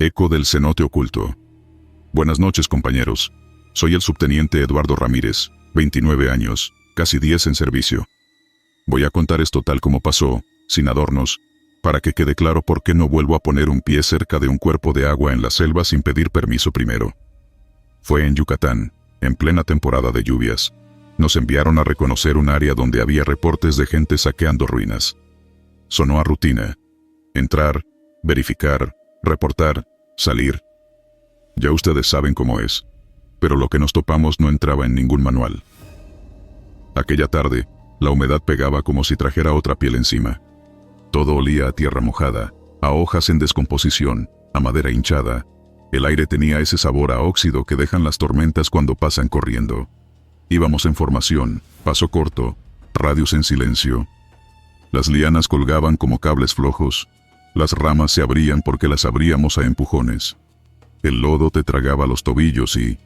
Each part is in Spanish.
Eco del cenote oculto. Buenas noches, compañeros. Soy el subteniente Eduardo Ramírez, 29 años, casi 10 en servicio. Voy a contar esto tal como pasó, sin adornos, para que quede claro por qué no vuelvo a poner un pie cerca de un cuerpo de agua en la selva sin pedir permiso primero. Fue en Yucatán, en plena temporada de lluvias. Nos enviaron a reconocer un área donde había reportes de gente saqueando ruinas. Sonó a rutina. Entrar, verificar, reportar, salir. Ya ustedes saben cómo es. Pero lo que nos topamos no entraba en ningún manual. Aquella tarde, la humedad pegaba como si trajera otra piel encima. Todo olía a tierra mojada, a hojas en descomposición, a madera hinchada. El aire tenía ese sabor a óxido que dejan las tormentas cuando pasan corriendo. Íbamos en formación, paso corto, radios en silencio. Las lianas colgaban como cables flojos. Las ramas se abrían porque las abríamos a empujones. El lodo te tragaba los tobillos y,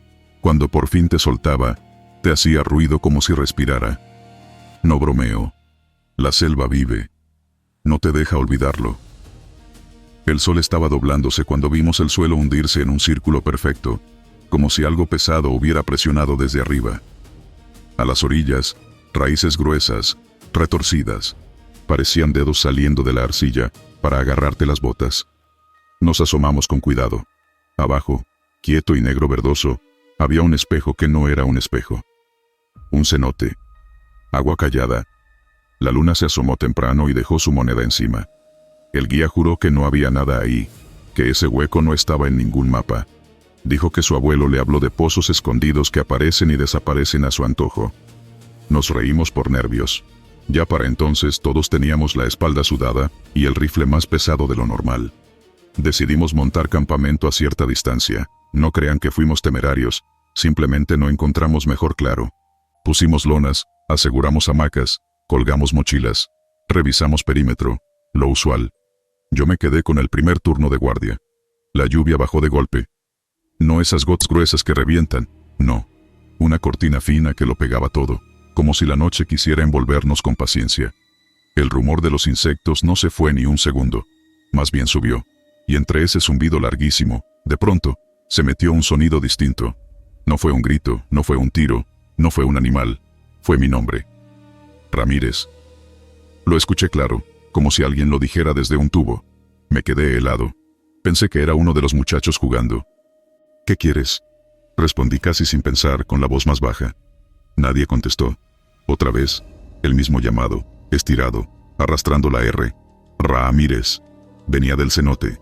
cuando por fin te soltaba, te hacía ruido como si respirara. No bromeo. La selva vive. No te deja olvidarlo. El sol estaba doblándose cuando vimos el suelo hundirse en un círculo perfecto, como si algo pesado hubiera presionado desde arriba. A las orillas, raíces gruesas, retorcidas, parecían dedos saliendo de la arcilla para agarrarte las botas. Nos asomamos con cuidado. Abajo, quieto y negro verdoso, había un espejo que no era un espejo. Un cenote. Agua callada. La luna se asomó temprano y dejó su moneda encima. El guía juró que no había nada ahí, que ese hueco no estaba en ningún mapa. Dijo que su abuelo le habló de pozos escondidos que aparecen y desaparecen a su antojo. Nos reímos por nervios. Ya para entonces todos teníamos la espalda sudada y el rifle más pesado de lo normal. Decidimos montar campamento a cierta distancia. No crean que fuimos temerarios, simplemente no encontramos mejor claro. Pusimos lonas, aseguramos hamacas, colgamos mochilas, revisamos perímetro, lo usual. Yo me quedé con el primer turno de guardia. La lluvia bajó de golpe. No esas gotas gruesas que revientan, no. Una cortina fina que lo pegaba todo, como si la noche quisiera envolvernos con paciencia. El rumor de los insectos no se fue ni un segundo, más bien subió. Y entre ese zumbido larguísimo, de pronto, se metió un sonido distinto. No fue un grito, no fue un tiro, no fue un animal, fue mi nombre. Ramírez. Lo escuché claro, como si alguien lo dijera desde un tubo. Me quedé helado. Pensé que era uno de los muchachos jugando. ¿Qué quieres? Respondí casi sin pensar, con la voz más baja. Nadie contestó. Otra vez, el mismo llamado, estirado, arrastrando la R. Ramírez. Venía del cenote.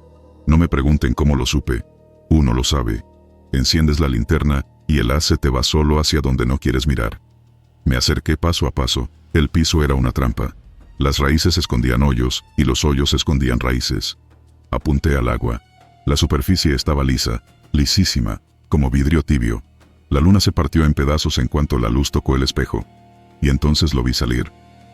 No me pregunten cómo lo supe. Uno lo sabe. Enciendes la linterna y el haz se te va solo hacia donde no quieres mirar. Me acerqué paso a paso. El piso era una trampa. Las raíces escondían hoyos y los hoyos escondían raíces. Apunté al agua. La superficie estaba lisa, lisísima, como vidrio tibio. La luna se partió en pedazos en cuanto la luz tocó el espejo. Y entonces lo vi salir.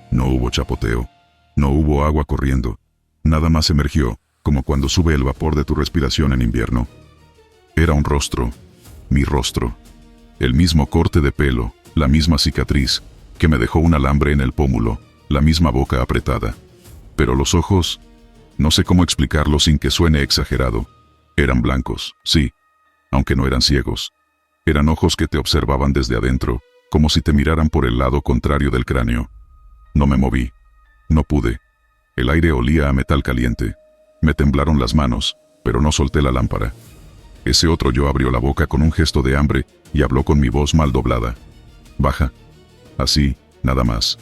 No hubo chapoteo. No hubo agua corriendo. Nada más emergió, como cuando sube el vapor de tu respiración en invierno. Era un rostro. Mi rostro. El mismo corte de pelo, la misma cicatriz, que me dejó un alambre en el pómulo, la misma boca apretada. Pero los ojos, no sé cómo explicarlo sin que suene exagerado. Eran blancos, sí, aunque no eran ciegos. Eran ojos que te observaban desde adentro, como si te miraran por el lado contrario del cráneo. No me moví. No pude. El aire olía a metal caliente. Me temblaron las manos, pero no solté la lámpara. Ese otro yo abrió la boca con un gesto de hambre y habló con mi voz mal doblada. Baja. Así, nada más.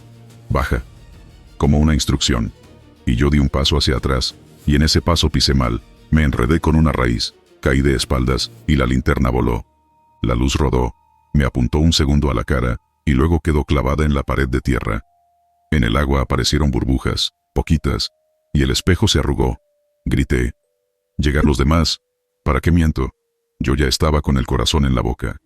Baja. Como una instrucción. Y yo di un paso hacia atrás, y en ese paso pisé mal, me enredé con una raíz, caí de espaldas, y la linterna voló. La luz rodó, me apuntó un segundo a la cara, y luego quedó clavada en la pared de tierra. En el agua aparecieron burbujas, poquitas, y el espejo se arrugó. Grité. ¿Llegar los demás? ¿Para qué miento? Yo ya estaba con el corazón en la boca.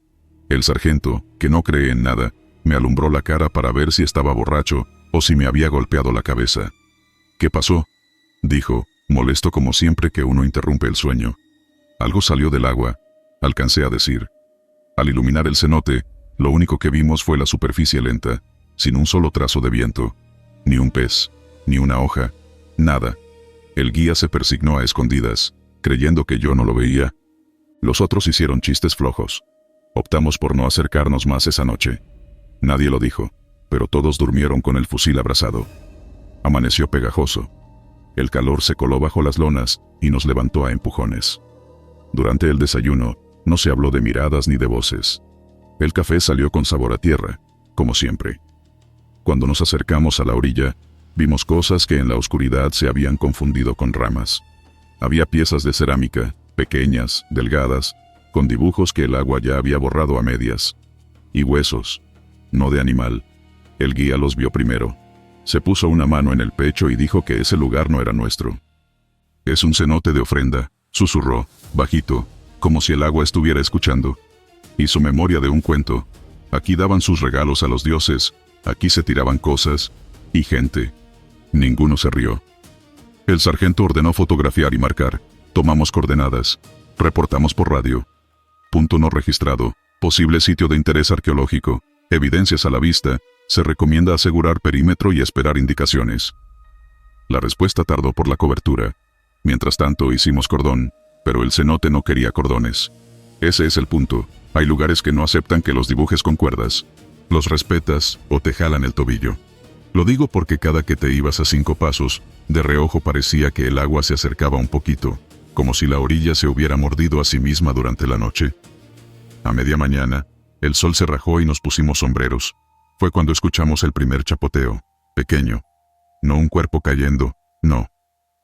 El sargento, que no cree en nada, me alumbró la cara para ver si estaba borracho o si me había golpeado la cabeza. ¿Qué pasó? Dijo, molesto como siempre que uno interrumpe el sueño. Algo salió del agua, alcancé a decir. Al iluminar el cenote, lo único que vimos fue la superficie lenta, sin un solo trazo de viento. Ni un pez, ni una hoja, nada. El guía se persignó a escondidas. creyendo que yo no lo veía. Los otros hicieron chistes flojos. Optamos por no acercarnos más esa noche. Nadie lo dijo, pero todos durmieron con el fusil abrazado. Amaneció pegajoso. El calor se coló bajo las lonas y nos levantó a empujones. Durante el desayuno, no se habló de miradas ni de voces. El café salió con sabor a tierra, como siempre. Cuando nos acercamos a la orilla, vimos cosas que en la oscuridad se habían confundido con ramas. Había piezas de cerámica, pequeñas, delgadas, con dibujos que el agua ya había borrado a medias. Y huesos, no de animal. El guía los vio primero. Se puso una mano en el pecho y dijo que ese lugar no era nuestro. «Es un cenote de ofrenda», susurró, bajito, como si el agua estuviera escuchando. Hizo memoria de un cuento. Aquí daban sus regalos a los dioses, aquí se tiraban cosas y gente. Ninguno se rió. El sargento ordenó fotografiar y marcar. Tomamos coordenadas. Reportamos por radio. Punto no registrado. Posible sitio de interés arqueológico. Evidencias a la vista. Se recomienda asegurar perímetro y esperar indicaciones. La respuesta tardó por la cobertura. Mientras tanto hicimos cordón, pero el cenote no quería cordones. Ese es el punto. Hay lugares que no aceptan que los dibujes con cuerdas. Los respetas o te jalan el tobillo. Lo digo porque cada que te ibas a 5 pasos, de reojo parecía que el agua se acercaba un poquito, como si la orilla se hubiera mordido a sí misma durante la noche. A media mañana, el sol se rajó y nos pusimos sombreros. Fue cuando escuchamos el primer chapoteo, pequeño. No un cuerpo cayendo, no.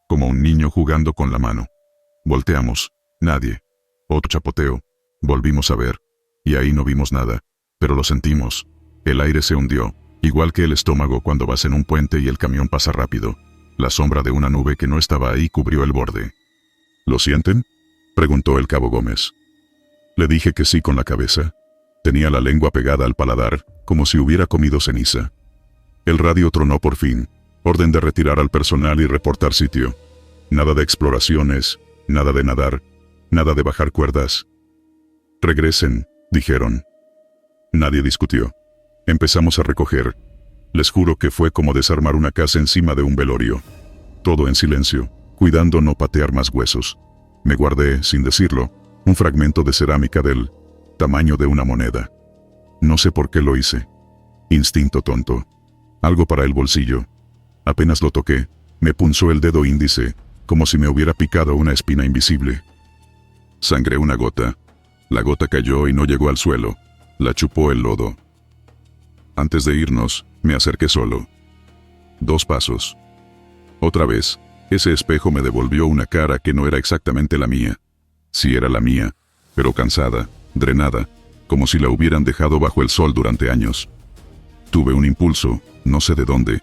Como un niño jugando con la mano. Volteamos, nadie. Otro chapoteo. Volvimos a ver. Y ahí no vimos nada. Pero lo sentimos. El aire se hundió, igual que el estómago cuando vas en un puente y el camión pasa rápido. La sombra de una nube que no estaba ahí cubrió el borde. ¿Lo sienten?, preguntó el cabo Gómez. Le dije que sí con la cabeza. Tenía la lengua pegada al paladar, como si hubiera comido ceniza. El radio tronó por fin. Orden de retirar al personal y reportar sitio. Nada de exploraciones, nada de nadar, nada de bajar cuerdas. Regresen, dijeron. Nadie discutió. Empezamos a recoger. Les juro que fue como desarmar una casa encima de un velorio. Todo en silencio, cuidando no patear más huesos. Me guardé, sin decirlo, un fragmento de cerámica del tamaño de una moneda. No sé por qué lo hice. Instinto tonto. Algo para el bolsillo. Apenas lo toqué, me punzó el dedo índice, como si me hubiera picado una espina invisible. Sangré una gota. La gota cayó y no llegó al suelo. La chupó el lodo. Antes de irnos, me acerqué solo. 2 pasos. Otra vez, ese espejo me devolvió una cara que no era exactamente la mía. Sí era la mía, pero cansada, drenada, como si la hubieran dejado bajo el sol durante años. Tuve un impulso, no sé de dónde.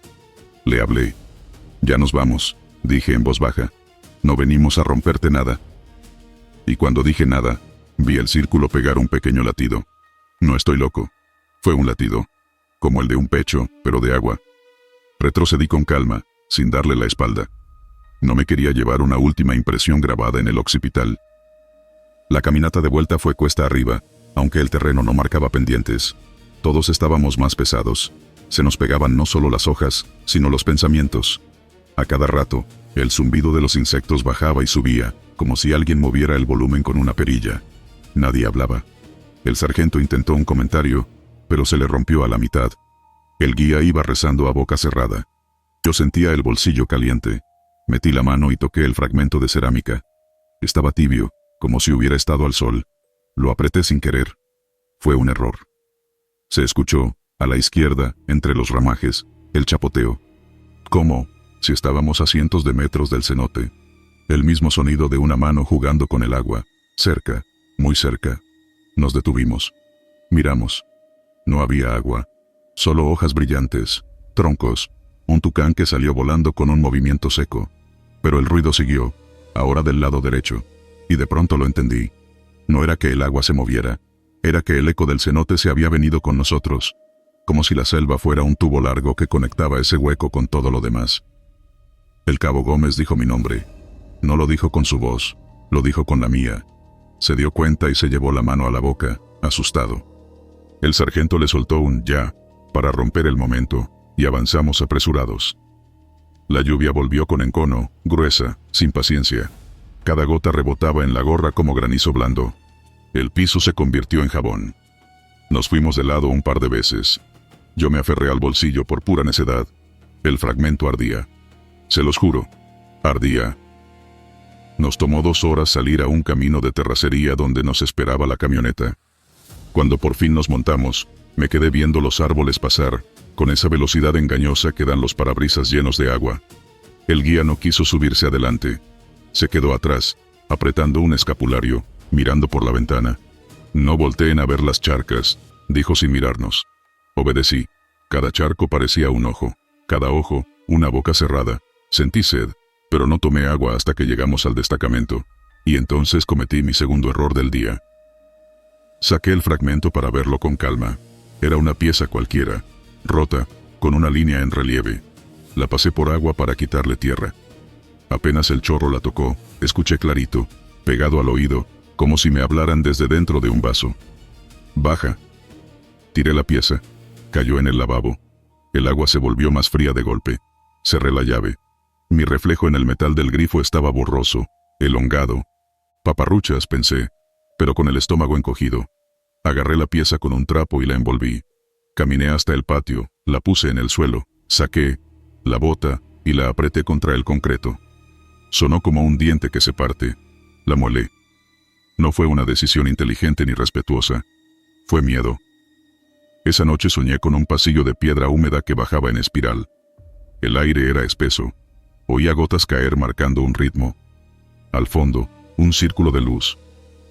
Le hablé. «Ya nos vamos», dije en voz baja. «No venimos a romperte nada». Y cuando dije nada, vi el círculo pegar un pequeño latido. No estoy loco. Fue un latido. Como el de un pecho, pero de agua. Retrocedí con calma, sin darle la espalda. No me quería llevar una última impresión grabada en el occipital. La caminata de vuelta fue cuesta arriba, aunque el terreno no marcaba pendientes. Todos estábamos más pesados. Se nos pegaban no solo las hojas, sino los pensamientos. A cada rato, el zumbido de los insectos bajaba y subía, como si alguien moviera el volumen con una perilla. Nadie hablaba. El sargento intentó un comentario, pero se le rompió a la mitad. El guía iba rezando a boca cerrada. Yo sentía el bolsillo caliente. Metí la mano y toqué el fragmento de cerámica. Estaba tibio, como si hubiera estado al sol. Lo apreté sin querer. Fue un error. Se escuchó, a la izquierda, entre los ramajes, el chapoteo. ¿Cómo? Si estábamos a cientos de metros del cenote. El mismo sonido de una mano jugando con el agua. Cerca, muy cerca. Nos detuvimos. Miramos. No había agua. Solo hojas brillantes, troncos, un tucán que salió volando con un movimiento seco. Pero el ruido siguió, ahora del lado derecho. Y de pronto lo entendí. No era que el agua se moviera. Era que el eco del cenote se había venido con nosotros. Como si la selva fuera un tubo largo que conectaba ese hueco con todo lo demás. El cabo Gómez dijo mi nombre. No lo dijo con su voz, lo dijo con la mía. Se dio cuenta y se llevó la mano a la boca, asustado. El sargento le soltó un «ya», para romper el momento, y avanzamos apresurados. La lluvia volvió con encono, gruesa, sin paciencia. Cada gota rebotaba en la gorra como granizo blando. El piso se convirtió en jabón. Nos fuimos de lado un par de veces. Yo me aferré al bolsillo por pura necedad. El fragmento ardía. Se los juro, ardía. Nos tomó 2 horas salir a un camino de terracería donde nos esperaba la camioneta. Cuando por fin nos montamos, me quedé viendo los árboles pasar, con esa velocidad engañosa que dan los parabrisas llenos de agua. El guía no quiso subirse adelante. Se quedó atrás, apretando un escapulario, mirando por la ventana. No volteen a ver las charcas, dijo sin mirarnos. Obedecí. Cada charco parecía un ojo, cada ojo, una boca cerrada. Sentí sed, pero no tomé agua hasta que llegamos al destacamento, y entonces cometí mi segundo error del día. Saqué el fragmento para verlo con calma. Era una pieza cualquiera, rota, con una línea en relieve. La pasé por agua para quitarle tierra. Apenas el chorro la tocó, escuché clarito, pegado al oído, como si me hablaran desde dentro de un vaso. Baja. Tiré la pieza. Cayó en el lavabo. El agua se volvió más fría de golpe. Cerré la llave. Mi reflejo en el metal del grifo estaba borroso, elongado. Paparruchas, pensé, pero con el estómago encogido. Agarré la pieza con un trapo y la envolví. Caminé hasta el patio, la puse en el suelo, saqué la bota y la apreté contra el concreto. Sonó como un diente que se parte. La molé. No fue una decisión inteligente ni respetuosa. Fue miedo. Esa noche soñé con un pasillo de piedra húmeda que bajaba en espiral. El aire era espeso. Oía gotas caer marcando un ritmo. Al fondo, un círculo de luz.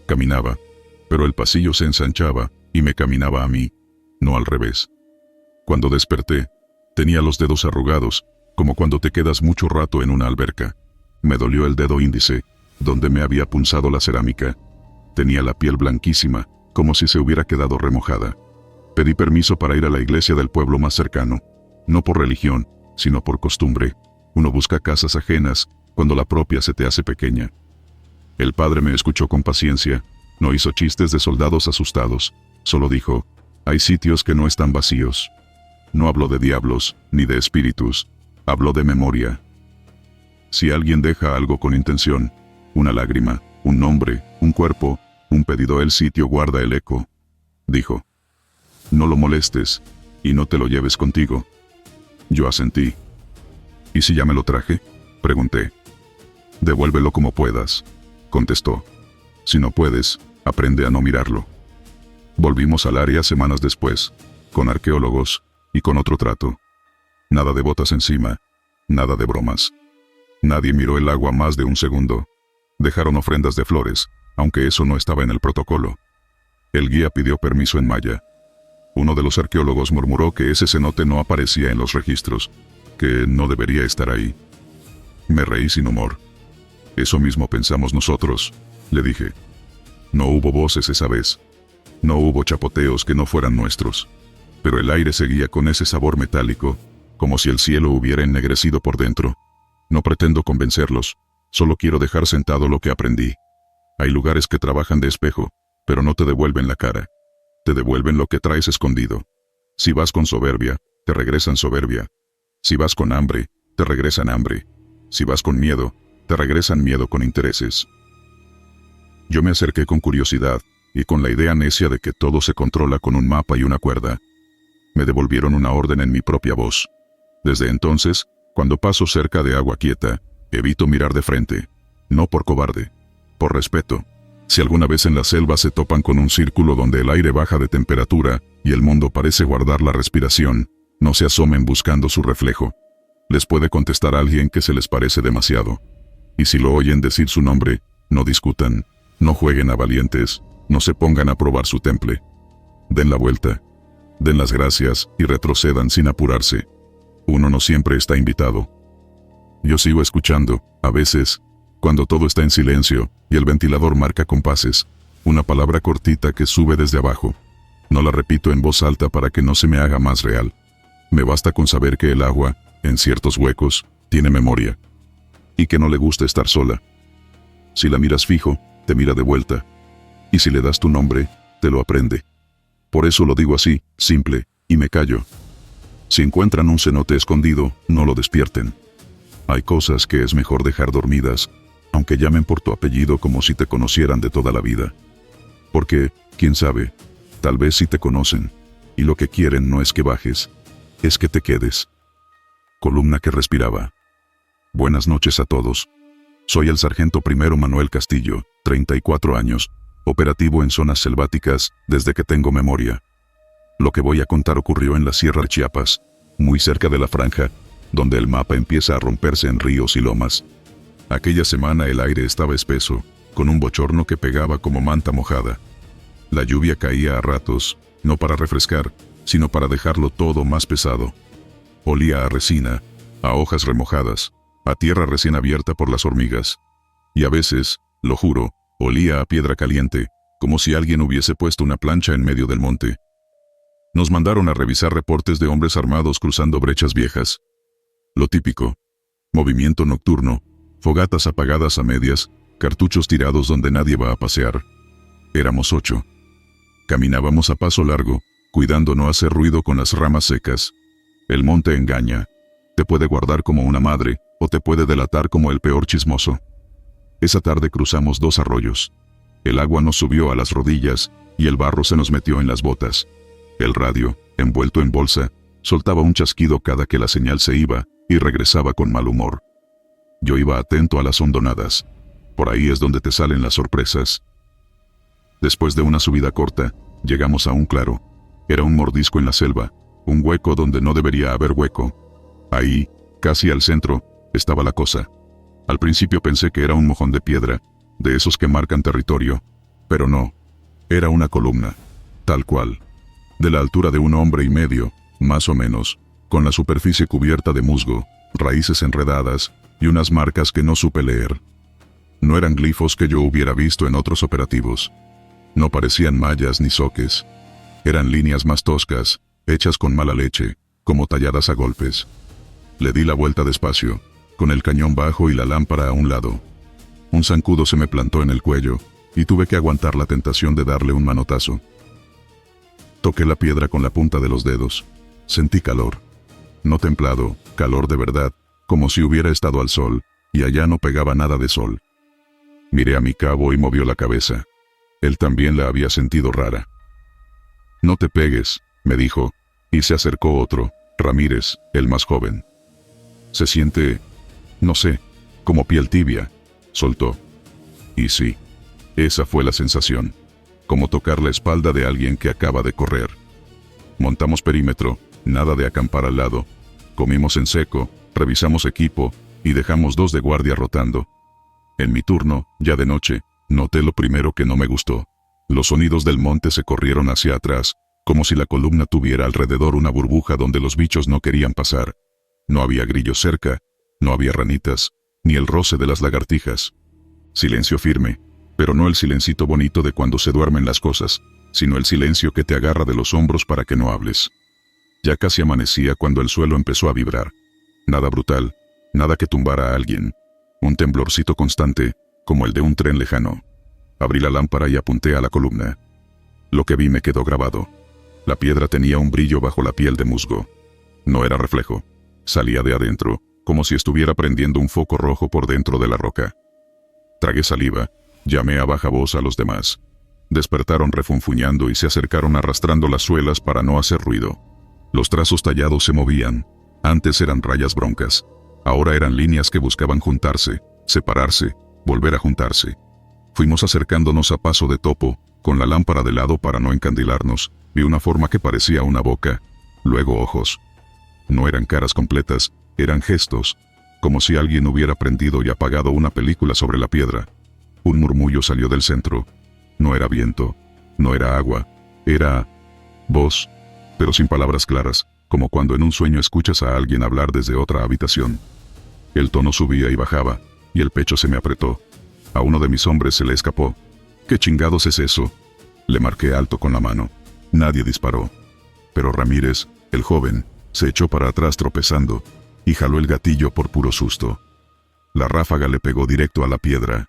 Caminaba, pero el pasillo se ensanchaba y me caminaba a mí, no al revés. Cuando desperté, tenía los dedos arrugados, como cuando te quedas mucho rato en una alberca. Me dolió el dedo índice, donde me había punzado la cerámica. Tenía la piel blanquísima, como si se hubiera quedado remojada. Pedí permiso para ir a la iglesia del pueblo más cercano, no por religión, sino por costumbre. Uno busca casas ajenas cuando la propia se te hace pequeña. El padre me escuchó con paciencia, no hizo chistes de soldados asustados, solo dijo, hay sitios que no están vacíos. No habló de diablos, ni de espíritus, habló de memoria. Si alguien deja algo con intención, una lágrima, un nombre, un cuerpo, un pedido, el sitio guarda el eco. Dijo, no lo molestes, y no te lo lleves contigo. Yo asentí. ¿Y si ya me lo traje?, pregunté. Devuélvelo como puedas, contestó. Si no puedes, aprende a no mirarlo. Volvimos al área semanas después, con arqueólogos, y con otro trato. Nada de botas encima, nada de bromas. Nadie miró el agua más de un segundo. Dejaron ofrendas de flores, aunque eso no estaba en el protocolo. El guía pidió permiso en maya. Uno de los arqueólogos murmuró que ese cenote no aparecía en los registros, que no debería estar ahí. Me reí sin humor. Eso mismo pensamos nosotros, le dije. No hubo voces esa vez. No hubo chapoteos que no fueran nuestros. Pero el aire seguía con ese sabor metálico, como si el cielo hubiera ennegrecido por dentro. No pretendo convencerlos, solo quiero dejar sentado lo que aprendí. Hay lugares que trabajan de espejo, pero no te devuelven la cara. Te devuelven lo que traes escondido. Si vas con soberbia, te regresan soberbia. Si vas con hambre, te regresan hambre. Si vas con miedo, te regresan miedo con intereses. Yo me acerqué con curiosidad, y con la idea necia de que todo se controla con un mapa y una cuerda. Me devolvieron una orden en mi propia voz. Desde entonces, cuando paso cerca de agua quieta, evito mirar de frente. No por cobarde, por respeto. Si alguna vez en la selva se topan con un círculo donde el aire baja de temperatura y el mundo parece guardar la respiración, no se asomen buscando su reflejo. Les puede contestar alguien que se les parece demasiado. Y si lo oyen decir su nombre, no discutan, no jueguen a valientes, no se pongan a probar su temple. Den la vuelta, den las gracias y retrocedan sin apurarse. Uno no siempre está invitado. Yo sigo escuchando, a veces, cuando todo está en silencio y el ventilador marca compases, una palabra cortita que sube desde abajo. No la repito en voz alta para que no se me haga más real. Me basta con saber que el agua, en ciertos huecos, tiene memoria. Y que no le gusta estar sola. Si la miras fijo, te mira de vuelta. Y si le das tu nombre, te lo aprende. Por eso lo digo así, simple, y me callo. Si encuentran un cenote escondido, no lo despierten. Hay cosas que es mejor dejar dormidas, aunque llamen por tu apellido como si te conocieran de toda la vida. Porque, quién sabe, tal vez sí te conocen, y lo que quieren no es que bajes, es que te quedes. Columna que respiraba. Buenas noches a todos. Soy el sargento primero Manuel Castillo, 34 años, operativo en zonas selváticas desde que tengo memoria. Lo que voy a contar ocurrió en la Sierra de Chiapas, muy cerca de la franja, donde el mapa empieza a romperse en ríos y lomas. Aquella semana el aire estaba espeso, con un bochorno que pegaba como manta mojada. La lluvia caía a ratos, no para refrescar, sino para dejarlo todo más pesado. Olía a resina, a hojas remojadas, a tierra recién abierta por las hormigas. Y a veces, lo juro, olía a piedra caliente, como si alguien hubiese puesto una plancha en medio del monte. Nos mandaron a revisar reportes de hombres armados cruzando brechas viejas. Lo típico. Movimiento nocturno, fogatas apagadas a medias, cartuchos tirados donde nadie va a pasear. Éramos 8. Caminábamos a paso largo, cuidando no hacer ruido con las ramas secas. El monte engaña. Te puede guardar como una madre, o te puede delatar como el peor chismoso. Esa tarde cruzamos 2 arroyos. El agua nos subió a las rodillas, y el barro se nos metió en las botas. El radio, envuelto en bolsa, soltaba un chasquido cada que la señal se iba, y regresaba con mal humor. Yo iba atento a las hondonadas. Por ahí es donde te salen las sorpresas. Después de una subida corta, llegamos a un claro. Era un mordisco en la selva, un hueco donde no debería haber hueco. Ahí, casi al centro, estaba la cosa. Al principio pensé que era un mojón de piedra, de esos que marcan territorio, pero no. Era una columna, tal cual. De la altura de 1,5 hombros, más o menos, con la superficie cubierta de musgo, raíces enredadas, y unas marcas que no supe leer. No eran glifos que yo hubiera visto en otros operativos. No parecían mallas ni zoques. Eran líneas más toscas, hechas con mala leche, como talladas a golpes. Le di la vuelta despacio, con el cañón bajo y la lámpara a un lado. Un zancudo se me plantó en el cuello, y tuve que aguantar la tentación de darle un manotazo. Toqué la piedra con la punta de los dedos. Sentí calor. No templado, calor de verdad, como si hubiera estado al sol, y allá no pegaba nada de sol. Miré a mi cabo y movió la cabeza. Él también la había sentido rara. No te pegues, me dijo, y se acercó otro, Ramírez, el más joven. Se siente, no sé, como piel tibia, soltó. Y sí, esa fue la sensación, como tocar la espalda de alguien que acaba de correr. Montamos perímetro, nada de acampar al lado. Comimos en seco, revisamos equipo, y dejamos 2 de guardia rotando. En mi turno, ya de noche, noté lo primero que no me gustó. Los sonidos del monte se corrieron hacia atrás, como si la columna tuviera alrededor una burbuja donde los bichos no querían pasar. No había grillos cerca, no había ranitas, ni el roce de las lagartijas. Silencio firme, pero no el silencito bonito de cuando se duermen las cosas, sino el silencio que te agarra de los hombros para que no hables. Ya casi amanecía cuando el suelo empezó a vibrar. Nada brutal, nada que tumbara a alguien. Un temblorcito constante, como el de un tren lejano. Abrí la lámpara y apunté a la columna. Lo que vi me quedó grabado. La piedra tenía un brillo bajo la piel de musgo. No era reflejo. Salía de adentro, como si estuviera prendiendo un foco rojo por dentro de la roca. Tragué saliva, llamé a baja voz a los demás. Despertaron refunfuñando y se acercaron arrastrando las suelas para no hacer ruido. Los trazos tallados se movían. Antes eran rayas broncas. Ahora eran líneas que buscaban juntarse, separarse, volver a juntarse. Fuimos acercándonos a paso de topo, con la lámpara de lado para no encandilarnos. Vi una forma que parecía una boca, luego ojos. No eran caras completas, eran gestos, como si alguien hubiera prendido y apagado una película sobre la piedra. Un murmullo salió del centro. No era viento, no era agua, era voz, pero sin palabras claras, como cuando en un sueño escuchas a alguien hablar desde otra habitación. El tono subía y bajaba, y el pecho se me apretó. A uno de mis hombres se le escapó. ¿Qué chingados es eso? Le marqué alto con la mano. Nadie disparó. Pero Ramírez, el joven, se echó para atrás tropezando, y jaló el gatillo por puro susto. La ráfaga le pegó directo a la piedra.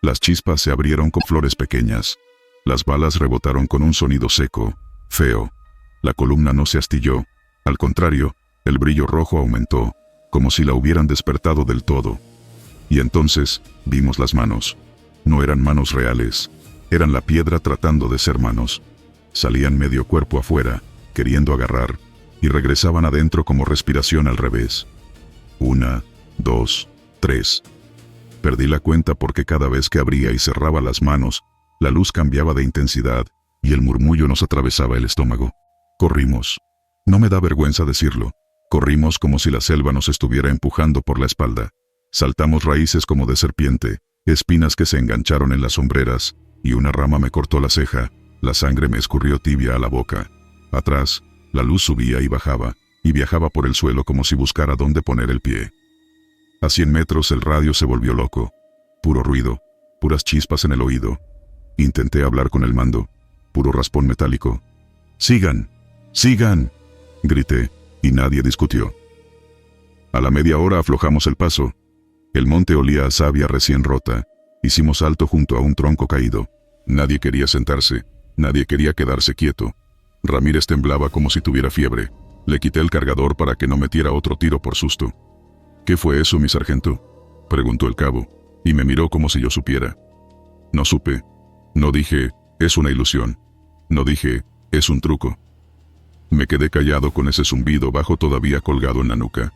Las chispas se abrieron con flores pequeñas. Las balas rebotaron con un sonido seco, feo. La columna no se astilló. Al contrario, el brillo rojo aumentó, como si la hubieran despertado del todo. Y entonces, vimos las manos. No eran manos reales. Eran la piedra tratando de ser manos. Salían medio cuerpo afuera, queriendo agarrar, y regresaban adentro como respiración al revés. 1, 2, 3. Perdí la cuenta porque cada vez que abría y cerraba las manos, la luz cambiaba de intensidad, y el murmullo nos atravesaba el estómago. Corrimos. No me da vergüenza decirlo. Corrimos como si la selva nos estuviera empujando por la espalda. Saltamos raíces como de serpiente, espinas que se engancharon en las sombreras, y una rama me cortó la ceja, la sangre me escurrió tibia a la boca. Atrás, la luz subía y bajaba, y viajaba por el suelo como si buscara dónde poner el pie. A 100 metros el radio se volvió loco. Puro ruido, puras chispas en el oído. Intenté hablar con el mando. Puro raspón metálico. ¡Sigan! ¡Sigan!, grité, y nadie discutió. A la media hora aflojamos el paso. El monte olía a savia recién rota. Hicimos alto junto a un tronco caído. Nadie quería sentarse. Nadie quería quedarse quieto. Ramírez temblaba como si tuviera fiebre. Le quité el cargador para que no metiera otro tiro por susto. ¿Qué fue eso, mi sargento?, preguntó el cabo, y me miró como si yo supiera. No supe. No dije, es una ilusión. No dije, es un truco. Me quedé callado con ese zumbido bajo todavía colgado en la nuca.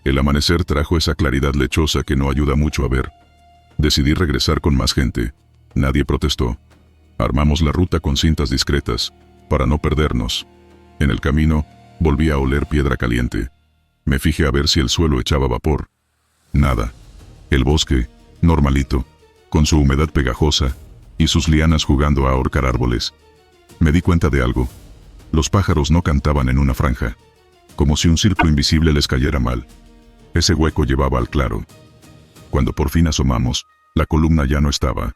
El amanecer trajo esa claridad lechosa que no ayuda mucho a ver. Decidí regresar con más gente. Nadie protestó. Armamos la ruta con cintas discretas, para no perdernos. En el camino, volví a oler piedra caliente. Me fijé a ver si el suelo echaba vapor. Nada. El bosque, normalito, con su humedad pegajosa, y sus lianas jugando a ahorcar árboles. Me di cuenta de algo. Los pájaros no cantaban en una franja, como si un círculo invisible les cayera mal. Ese hueco llevaba al claro. Cuando por fin asomamos, la columna ya no estaba.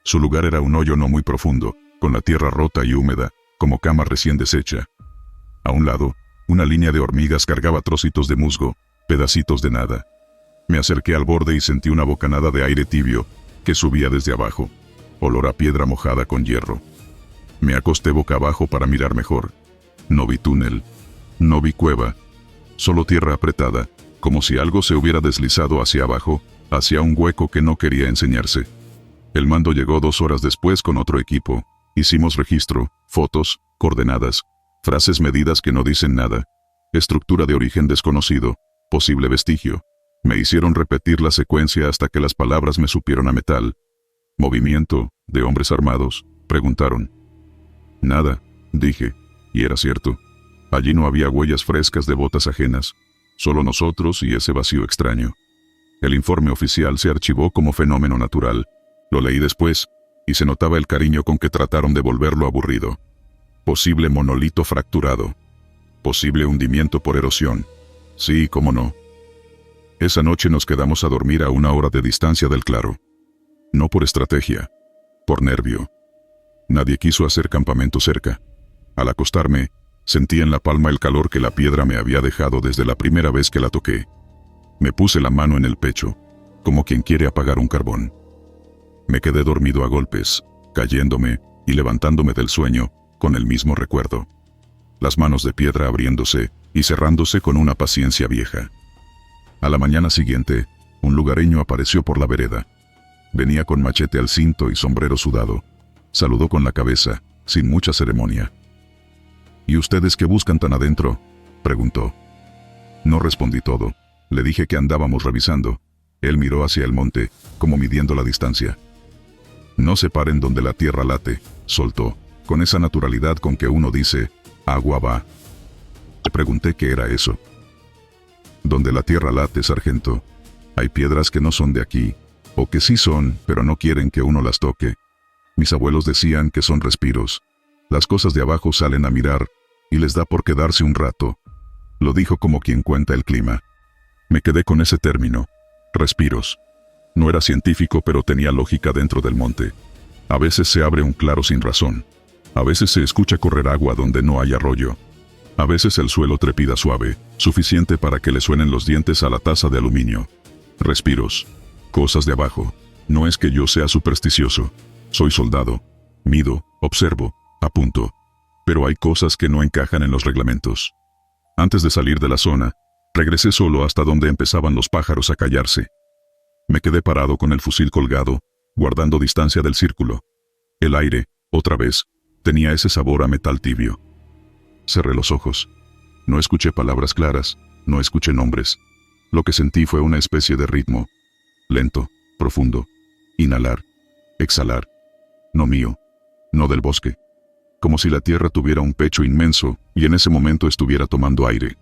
Su lugar era un hoyo no muy profundo, con la tierra rota y húmeda, como cama recién deshecha. A un lado, una línea de hormigas cargaba trocitos de musgo, pedacitos de nada. Me acerqué al borde y sentí una bocanada de aire tibio, que subía desde abajo. Olor a piedra mojada con hierro. Me acosté boca abajo para mirar mejor. No vi túnel. No vi cueva. Solo tierra apretada, como si algo se hubiera deslizado hacia abajo, hacia un hueco que no quería enseñarse. El mando llegó 2 horas después con otro equipo. Hicimos registro, fotos, coordenadas, frases medidas que no dicen nada, estructura de origen desconocido, posible vestigio. Me hicieron repetir la secuencia hasta que las palabras me supieron a metal. ¿Movimiento de hombres armados?, preguntaron. Nada, dije, y era cierto. Allí no había huellas frescas de botas ajenas, solo nosotros y ese vacío extraño. El informe oficial se archivó como fenómeno natural. Lo leí después, y se notaba el cariño con que trataron de volverlo aburrido. Posible monolito fracturado. Posible hundimiento por erosión. Sí, cómo no. Esa noche nos quedamos a dormir a 1 hora de distancia del claro. No por estrategia, por nervio. Nadie quiso hacer campamento cerca. Al acostarme, sentí en la palma el calor que la piedra me había dejado desde la primera vez que la toqué. Me puse la mano en el pecho, como quien quiere apagar un carbón. Me quedé dormido a golpes, cayéndome y levantándome del sueño, con el mismo recuerdo. Las manos de piedra abriéndose y cerrándose con una paciencia vieja. A la mañana siguiente, un lugareño apareció por la vereda. Venía con machete al cinto y sombrero sudado. Saludó con la cabeza, sin mucha ceremonia. ¿Y ustedes qué buscan tan adentro?, preguntó. No respondí todo. Le dije que andábamos revisando. Él miró hacia el monte, como midiendo la distancia. No se paren donde la tierra late, soltó, con esa naturalidad con que uno dice, agua va. Le pregunté qué era eso. Donde la tierra late, sargento. Hay piedras que no son de aquí, o que sí son, pero no quieren que uno las toque. Mis abuelos decían que son respiros. Las cosas de abajo salen a mirar, y les da por quedarse un rato. Lo dijo como quien cuenta el clima. Me quedé con ese término. Respiros. No era científico, pero tenía lógica dentro del monte. A veces se abre un claro sin razón. A veces se escucha correr agua donde no hay arroyo. A veces el suelo trepida suave, suficiente para que le suenen los dientes a la taza de aluminio. Respiros. Cosas de abajo. No es que yo sea supersticioso. Soy soldado. Mido, observo, apunto. Pero hay cosas que no encajan en los reglamentos. Antes de salir de la zona, regresé solo hasta donde empezaban los pájaros a callarse. Me quedé parado con el fusil colgado, guardando distancia del círculo. El aire, otra vez, tenía ese sabor a metal tibio. Cerré los ojos. No escuché palabras claras, no escuché nombres. Lo que sentí fue una especie de ritmo. Lento, profundo. Inhalar. Exhalar. No mío. No del bosque. Como si la tierra tuviera un pecho inmenso y en ese momento estuviera tomando aire.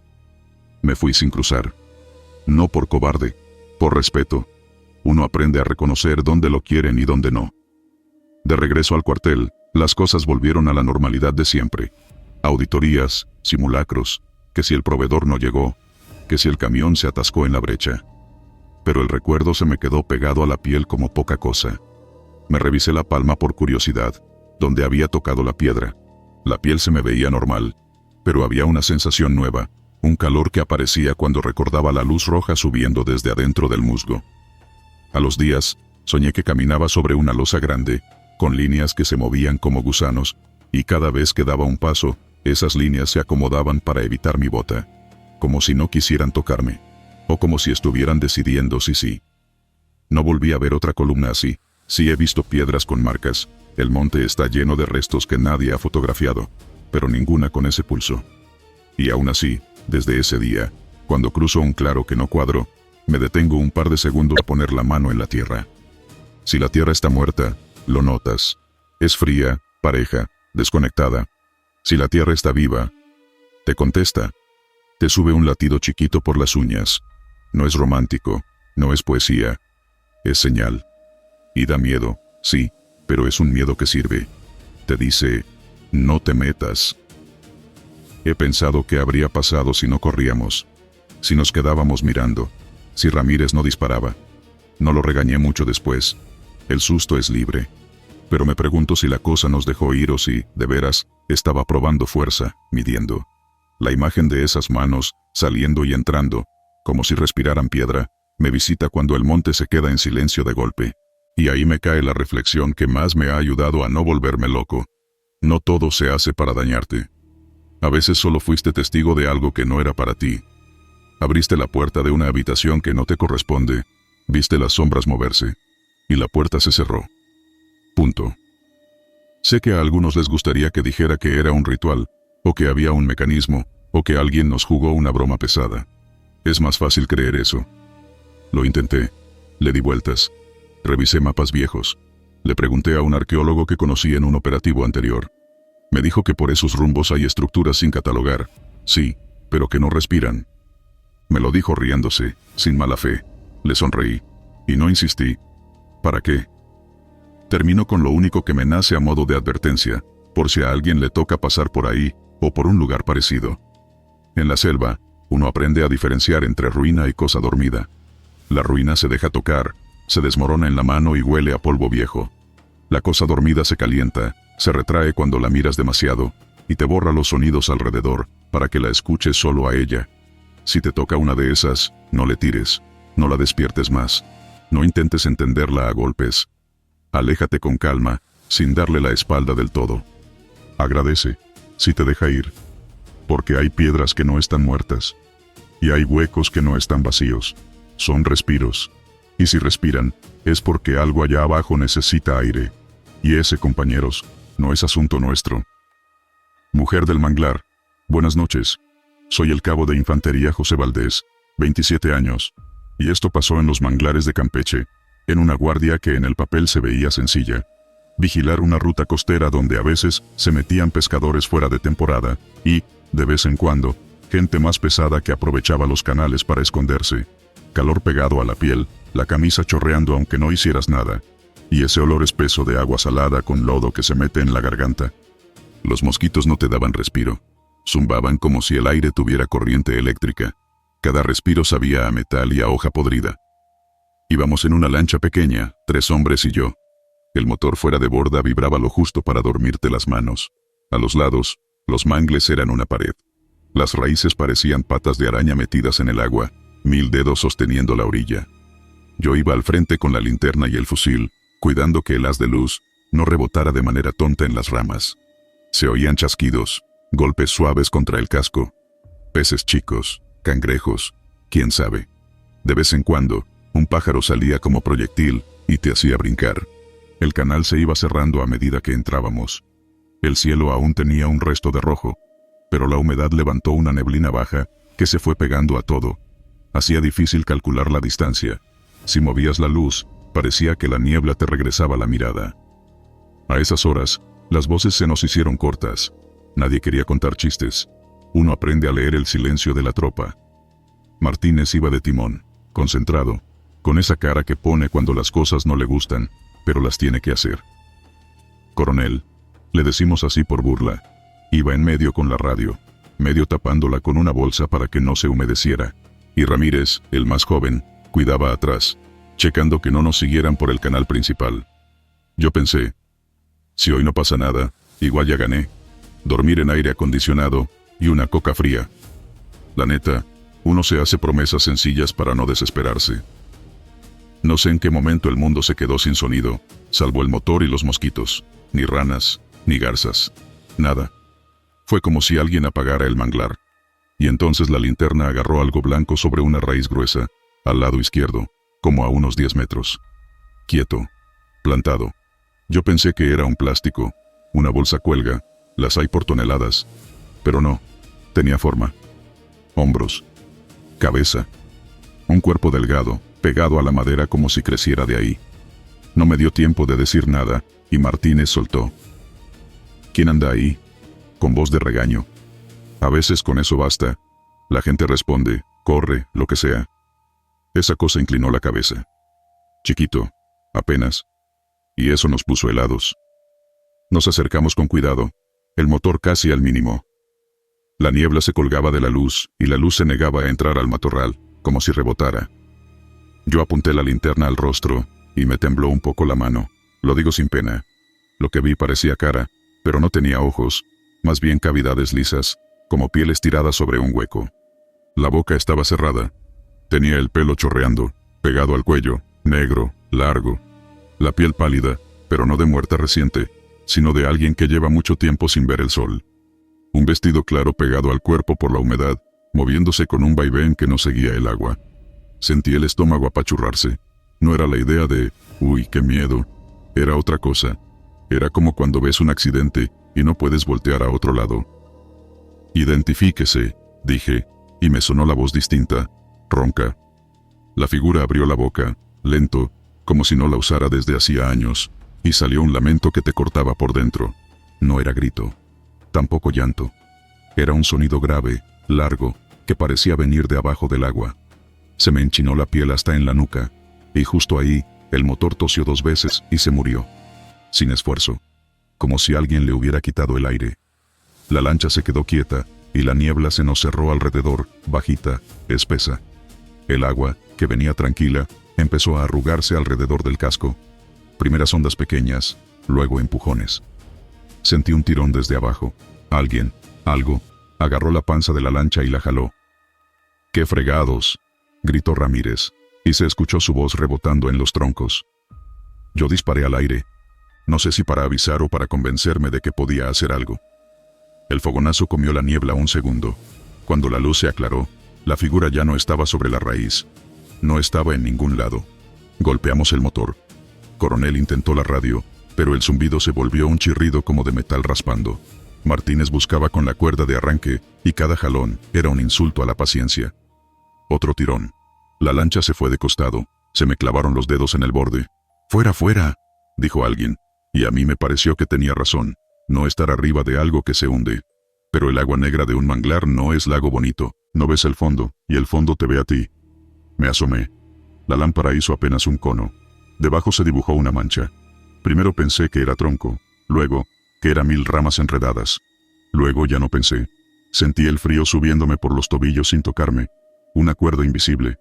Me fui sin cruzar. No por cobarde, por respeto. Uno aprende a reconocer dónde lo quieren y dónde no. De regreso al cuartel, las cosas volvieron a la normalidad de siempre. Auditorías, simulacros, que si el proveedor no llegó, que si el camión se atascó en la brecha. Pero el recuerdo se me quedó pegado a la piel como poca cosa. Me revisé la palma por curiosidad, donde había tocado la piedra. La piel se me veía normal, pero había una sensación nueva, un calor que aparecía cuando recordaba la luz roja subiendo desde adentro del musgo. A los días, soñé que caminaba sobre una losa grande, con líneas que se movían como gusanos, y cada vez que daba un paso, esas líneas se acomodaban para evitar mi bota, como si no quisieran tocarme, o como si estuvieran decidiendo si sí. No volví a ver otra columna así. Sí he visto piedras con marcas, el monte está lleno de restos que nadie ha fotografiado, pero ninguna con ese pulso. Y aún así, desde ese día, cuando cruzo un claro que no cuadro, me detengo un par de segundos a poner la mano en la tierra. Si la tierra está muerta, lo notas. Es fría, pareja, desconectada. Si la tierra está viva, te contesta. Te sube un latido chiquito por las uñas. No es romántico, no es poesía. Es señal. Y da miedo, sí, pero es un miedo que sirve. Te dice, no te metas. He pensado qué habría pasado si no corríamos, si nos quedábamos mirando, si Ramírez no disparaba. No lo regañé mucho después. El susto es libre. Pero me pregunto si la cosa nos dejó ir o si, de veras, estaba probando fuerza, midiendo. La imagen de esas manos, saliendo y entrando, como si respiraran piedra, me visita cuando el monte se queda en silencio de golpe. Y ahí me cae la reflexión que más me ha ayudado a no volverme loco. No todo se hace para dañarte. A veces solo fuiste testigo de algo que no era para ti. Abriste la puerta de una habitación que no te corresponde, viste las sombras moverse, y la puerta se cerró. Punto. Sé que a algunos les gustaría que dijera que era un ritual, o que había un mecanismo, o que alguien nos jugó una broma pesada. Es más fácil creer eso. Lo intenté. Le di vueltas. Revisé mapas viejos. Le pregunté a un arqueólogo que conocí en un operativo anterior. Me dijo que por esos rumbos hay estructuras sin catalogar. Sí, pero que no respiran. Me lo dijo riéndose, sin mala fe. Le sonreí. Y no insistí. ¿Para qué? Termino con lo único que me nace a modo de advertencia, por si a alguien le toca pasar por ahí, o por un lugar parecido. En la selva, uno aprende a diferenciar entre ruina y cosa dormida. La ruina se deja tocar, se desmorona en la mano y huele a polvo viejo. La cosa dormida se calienta, se retrae cuando la miras demasiado, y te borra los sonidos alrededor, para que la escuches solo a ella. Si te toca una de esas, no le tires, no la despiertes más. No intentes entenderla a golpes. Aléjate con calma, sin darle la espalda del todo. Agradece, si te deja ir. Porque hay piedras que no están muertas. Y hay huecos que no están vacíos. Son respiros. Y si respiran, es porque algo allá abajo necesita aire. Y ese, compañeros, no es asunto nuestro. Mujer del manglar, buenas noches. Soy el cabo de infantería José Valdés, 27 años. Y esto pasó en los manglares de Campeche, en una guardia que en el papel se veía sencilla. Vigilar una ruta costera donde a veces se metían pescadores fuera de temporada, y, de vez en cuando, gente más pesada que aprovechaba los canales para esconderse. Calor pegado a la piel, la camisa chorreando aunque no hicieras nada, y ese olor espeso de agua salada con lodo que se mete en la garganta. Los mosquitos no te daban respiro. Zumbaban como si el aire tuviera corriente eléctrica. Cada respiro sabía a metal y a hoja podrida. Íbamos en una lancha pequeña, 3 hombres y yo. El motor fuera de borda vibraba lo justo para dormirte las manos. A los lados, los mangles eran una pared. Las raíces parecían patas de araña metidas en el agua, 1000 dedos sosteniendo la orilla. Yo iba al frente con la linterna y el fusil, cuidando que el haz de luz no rebotara de manera tonta en las ramas. Se oían chasquidos, golpes suaves contra el casco. Peces chicos, cangrejos, quién sabe. De vez en cuando, Un pájaro salía como proyectil y te hacía brincar. El canal se iba cerrando a medida que entrábamos. El cielo aún tenía un resto de rojo, pero la humedad levantó una neblina baja que se fue pegando a todo. Hacía difícil calcular la distancia. Si movías la luz, parecía que la niebla te regresaba la mirada. A esas horas, las voces se nos hicieron cortas. Nadie quería contar chistes. Uno aprende a leer el silencio de la tropa. Martínez iba de timón, concentrado, con esa cara que pone cuando las cosas no le gustan, pero las tiene que hacer. Coronel, le decimos así por burla. Iba en medio con la radio, medio tapándola con una bolsa para que no se humedeciera. Y Ramírez, el más joven, cuidaba atrás, checando que no nos siguieran por el canal principal. Yo pensé, si hoy no pasa nada, igual ya gané. Dormir en aire acondicionado y una coca fría. La neta, uno se hace promesas sencillas para no desesperarse. No sé en qué momento el mundo se quedó sin sonido, salvo el motor y los mosquitos. Ni ranas, ni garzas. Nada. Fue como si alguien apagara el manglar. Y entonces la linterna agarró algo blanco sobre una raíz gruesa, al lado izquierdo, como a unos 10 metros. Quieto. Plantado. Yo pensé que era un plástico, una bolsa cuelga, las hay por toneladas. Pero no. Tenía forma. Hombros. Cabeza. Un cuerpo delgado, pegado a la madera como si creciera de ahí. No me dio tiempo de decir nada, y Martínez soltó. ¿Quién anda ahí? Con voz de regaño. A veces con eso basta. La gente responde, corre, lo que sea. Esa cosa inclinó la cabeza. Chiquito, apenas. Y eso nos puso helados. Nos acercamos con cuidado, el motor casi al mínimo. La niebla se colgaba de la luz, y la luz se negaba a entrar al matorral, como si rebotara. Yo apunté la linterna al rostro, y me tembló un poco la mano. Lo digo sin pena. Lo que vi parecía cara, pero no tenía ojos, más bien cavidades lisas, como piel estirada sobre un hueco. La boca estaba cerrada. Tenía el pelo chorreando, pegado al cuello, negro, largo. La piel pálida, pero no de muerta reciente, sino de alguien que lleva mucho tiempo sin ver el sol. Un vestido claro pegado al cuerpo por la humedad, moviéndose con un vaivén que no seguía el agua. Sentí el estómago apachurrarse. No era la idea de, uy, qué miedo. Era otra cosa. Era como cuando ves un accidente y no puedes voltear a otro lado. Identifíquese, dije, y me sonó la voz distinta, ronca. La figura abrió la boca, lento, como si no la usara desde hacía años, y salió un lamento que te cortaba por dentro. No era grito, tampoco llanto. Era un sonido grave, largo, que parecía venir de abajo del agua. Se me enchinó la piel hasta en la nuca, y justo ahí, el motor tosió 2 veces y se murió. Sin esfuerzo, como si alguien le hubiera quitado el aire. La lancha se quedó quieta, y la niebla se nos cerró alrededor, bajita, espesa. El agua, que venía tranquila, empezó a arrugarse alrededor del casco. Primeras ondas pequeñas, luego empujones. Sentí un tirón desde abajo. Alguien, algo, agarró la panza de la lancha y la jaló. ¡Qué fregados!, gritó Ramírez, y se escuchó su voz rebotando en los troncos. Yo disparé al aire. No sé si para avisar o para convencerme de que podía hacer algo. El fogonazo comió la niebla un segundo. Cuando la luz se aclaró, la figura ya no estaba sobre la raíz. No estaba en ningún lado. Golpeamos el motor. Coronel intentó la radio, pero el zumbido se volvió un chirrido como de metal raspando. Martínez buscaba con la cuerda de arranque, y cada jalón era un insulto a la paciencia. Otro tirón. La lancha se fue de costado. Se me clavaron los dedos en el borde. «¡Fuera, fuera!», dijo alguien, y a mí me pareció que tenía razón. No estar arriba de algo que se hunde. Pero el agua negra de un manglar no es lago bonito. No ves el fondo, y el fondo te ve a ti. Me asomé. La lámpara hizo apenas un cono. Debajo se dibujó una mancha. Primero pensé que era tronco, luego, que era 1000 ramas enredadas. Luego ya no pensé. Sentí el frío subiéndome por los tobillos sin tocarme. Una cuerda invisible.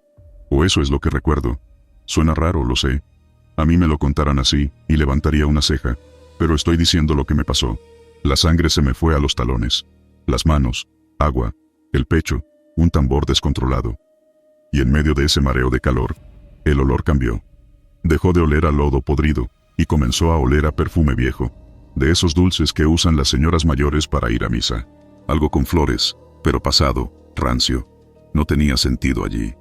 O eso es lo que recuerdo. Suena raro, lo sé. A mí me lo contaran así, y levantaría una ceja. Pero estoy diciendo lo que me pasó. La sangre se me fue a los talones. Las manos, agua, el pecho, un tambor descontrolado. Y en medio de ese mareo de calor, el olor cambió. Dejó de oler a lodo podrido, y comenzó a oler a perfume viejo. De esos dulces que usan las señoras mayores para ir a misa. Algo con flores, pero pasado, rancio. No tenía sentido allí.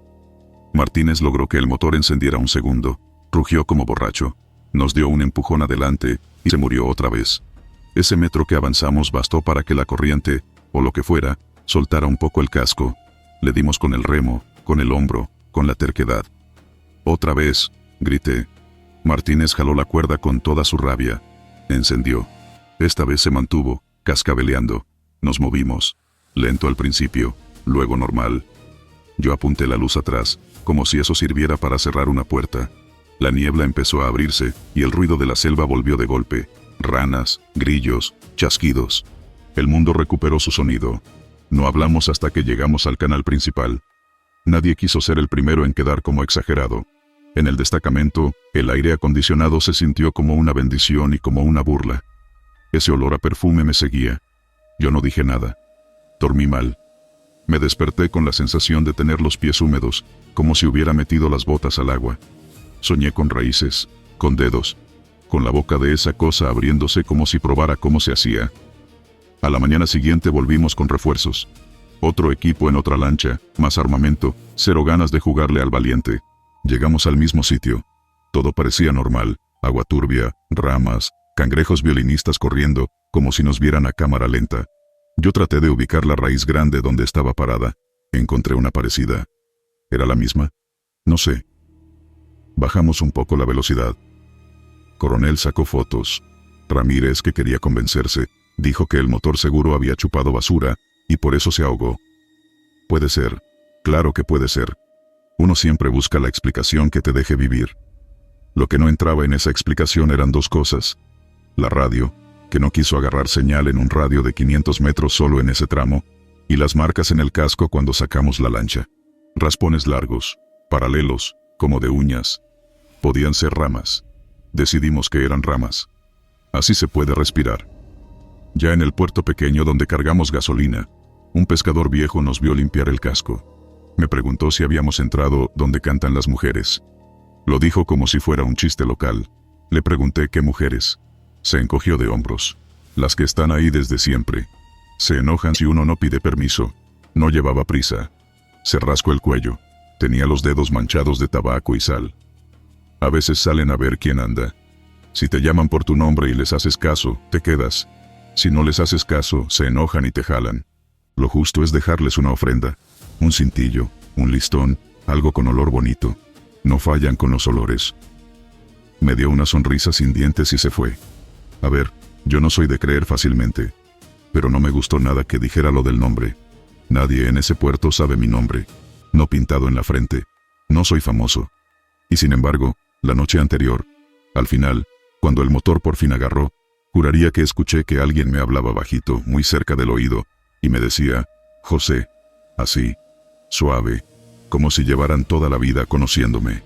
Martínez logró que el motor encendiera un segundo, rugió como borracho, nos dio un empujón adelante y se murió otra vez. Ese metro que avanzamos bastó para que la corriente, o lo que fuera, soltara un poco el casco. Le dimos con el remo, con el hombro, con la terquedad. Otra vez, grité. Martínez jaló la cuerda con toda su rabia. Encendió. Esta vez se mantuvo, cascabeleando. Nos movimos. Lento al principio, luego normal. Yo apunté la luz atrás, como si eso sirviera para cerrar una puerta. La niebla empezó a abrirse, y el ruido de la selva volvió de golpe. Ranas, grillos, chasquidos. El mundo recuperó su sonido. No hablamos hasta que llegamos al canal principal. Nadie quiso ser el primero en quedar como exagerado. En el destacamento, el aire acondicionado se sintió como una bendición y como una burla. Ese olor a perfume me seguía. Yo no dije nada. Dormí mal. Me desperté con la sensación de tener los pies húmedos, como si hubiera metido las botas al agua. Soñé con raíces, con dedos, con la boca de esa cosa abriéndose como si probara cómo se hacía. A la mañana siguiente volvimos con refuerzos. Otro equipo en otra lancha, más armamento, cero ganas de jugarle al valiente. Llegamos al mismo sitio. Todo parecía normal, agua turbia, ramas, cangrejos violinistas corriendo, como si nos vieran a cámara lenta. Yo traté de ubicar la raíz grande donde estaba parada. Encontré una parecida. ¿Era la misma? No sé. Bajamos un poco la velocidad. Coronel sacó fotos. Ramírez, que quería convencerse, dijo que el motor seguro había chupado basura, y por eso se ahogó. Puede ser. Claro que puede ser. Uno siempre busca la explicación que te deje vivir. Lo que no entraba en esa explicación eran dos cosas. La radio, que no quiso agarrar señal en un radio de 500 metros solo en ese tramo, y las marcas en el casco cuando sacamos la lancha. Raspones largos, paralelos, como de uñas. Podían ser ramas. Decidimos que eran ramas. Así se puede respirar. Ya en el puerto pequeño donde cargamos gasolina, un pescador viejo nos vio limpiar el casco. Me preguntó si habíamos entrado donde cantan las mujeres. Lo dijo como si fuera un chiste local. Le pregunté qué mujeres. Se encogió de hombros. Las que están ahí desde siempre. Se enojan si uno no pide permiso. No llevaba prisa. Se rascó el cuello. Tenía los dedos manchados de tabaco y sal. A veces salen a ver quién anda. Si te llaman por tu nombre y les haces caso, te quedas. Si no les haces caso, se enojan y te jalan. Lo justo es dejarles una ofrenda. Un cintillo, un listón, algo con olor bonito. No fallan con los olores. Me dio una sonrisa sin dientes y se fue. A ver, yo no soy de creer fácilmente. Pero no me gustó nada que dijera lo del nombre. Nadie en ese puerto sabe mi nombre. No pintado en la frente. No soy famoso. Y sin embargo, la noche anterior, al final, cuando el motor por fin agarró, juraría que escuché que alguien me hablaba bajito, muy cerca del oído, y me decía, José, así, suave, como si llevaran toda la vida conociéndome.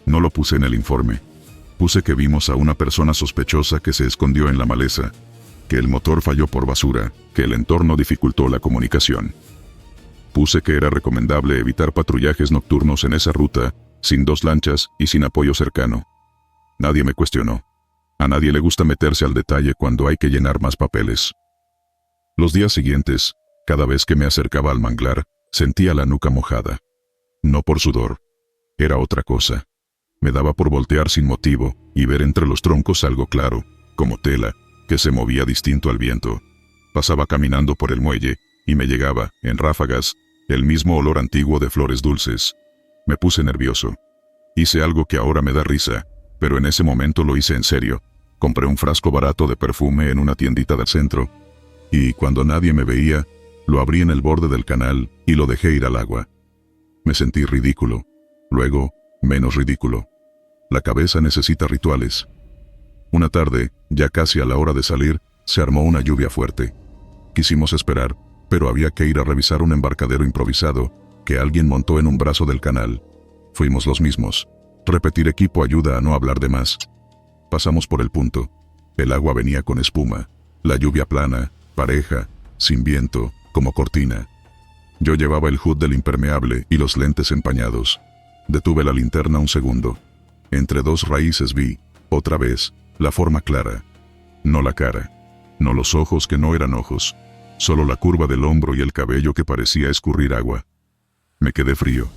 No lo puse en el informe. Puse que vimos a una persona sospechosa que se escondió en la maleza, que el motor falló por basura, que el entorno dificultó la comunicación. Puse que era recomendable evitar patrullajes nocturnos en esa ruta, sin dos lanchas y sin apoyo cercano. Nadie me cuestionó. A nadie le gusta meterse al detalle cuando hay que llenar más papeles. Los días siguientes, cada vez que me acercaba al manglar, sentía la nuca mojada. No por sudor. Era otra cosa. Me daba por voltear sin motivo y ver entre los troncos algo claro, como tela, que se movía distinto al viento. Pasaba caminando por el muelle y me llegaba, en ráfagas, el mismo olor antiguo de flores dulces. Me puse nervioso. Hice algo que ahora me da risa, pero en ese momento lo hice en serio. Compré un frasco barato de perfume en una tiendita del centro, y cuando nadie me veía, lo abrí en el borde del canal y lo dejé ir al agua. Me sentí ridículo. Luego, menos ridículo. La cabeza necesita rituales. Una tarde, ya casi a la hora de salir, se armó una lluvia fuerte. Quisimos esperar, pero había que ir a revisar un embarcadero improvisado que alguien montó en un brazo del canal. Fuimos los mismos. Repetir equipo ayuda a no hablar de más. Pasamos por el punto. El agua venía con espuma. La lluvia plana, pareja, sin viento, como cortina. Yo llevaba el hood del impermeable y los lentes empañados. Detuve la linterna un segundo. Entre dos raíces vi, otra vez, la forma clara. No la cara. No los ojos que no eran ojos. Solo la curva del hombro y el cabello que parecía escurrir agua. Me quedé frío.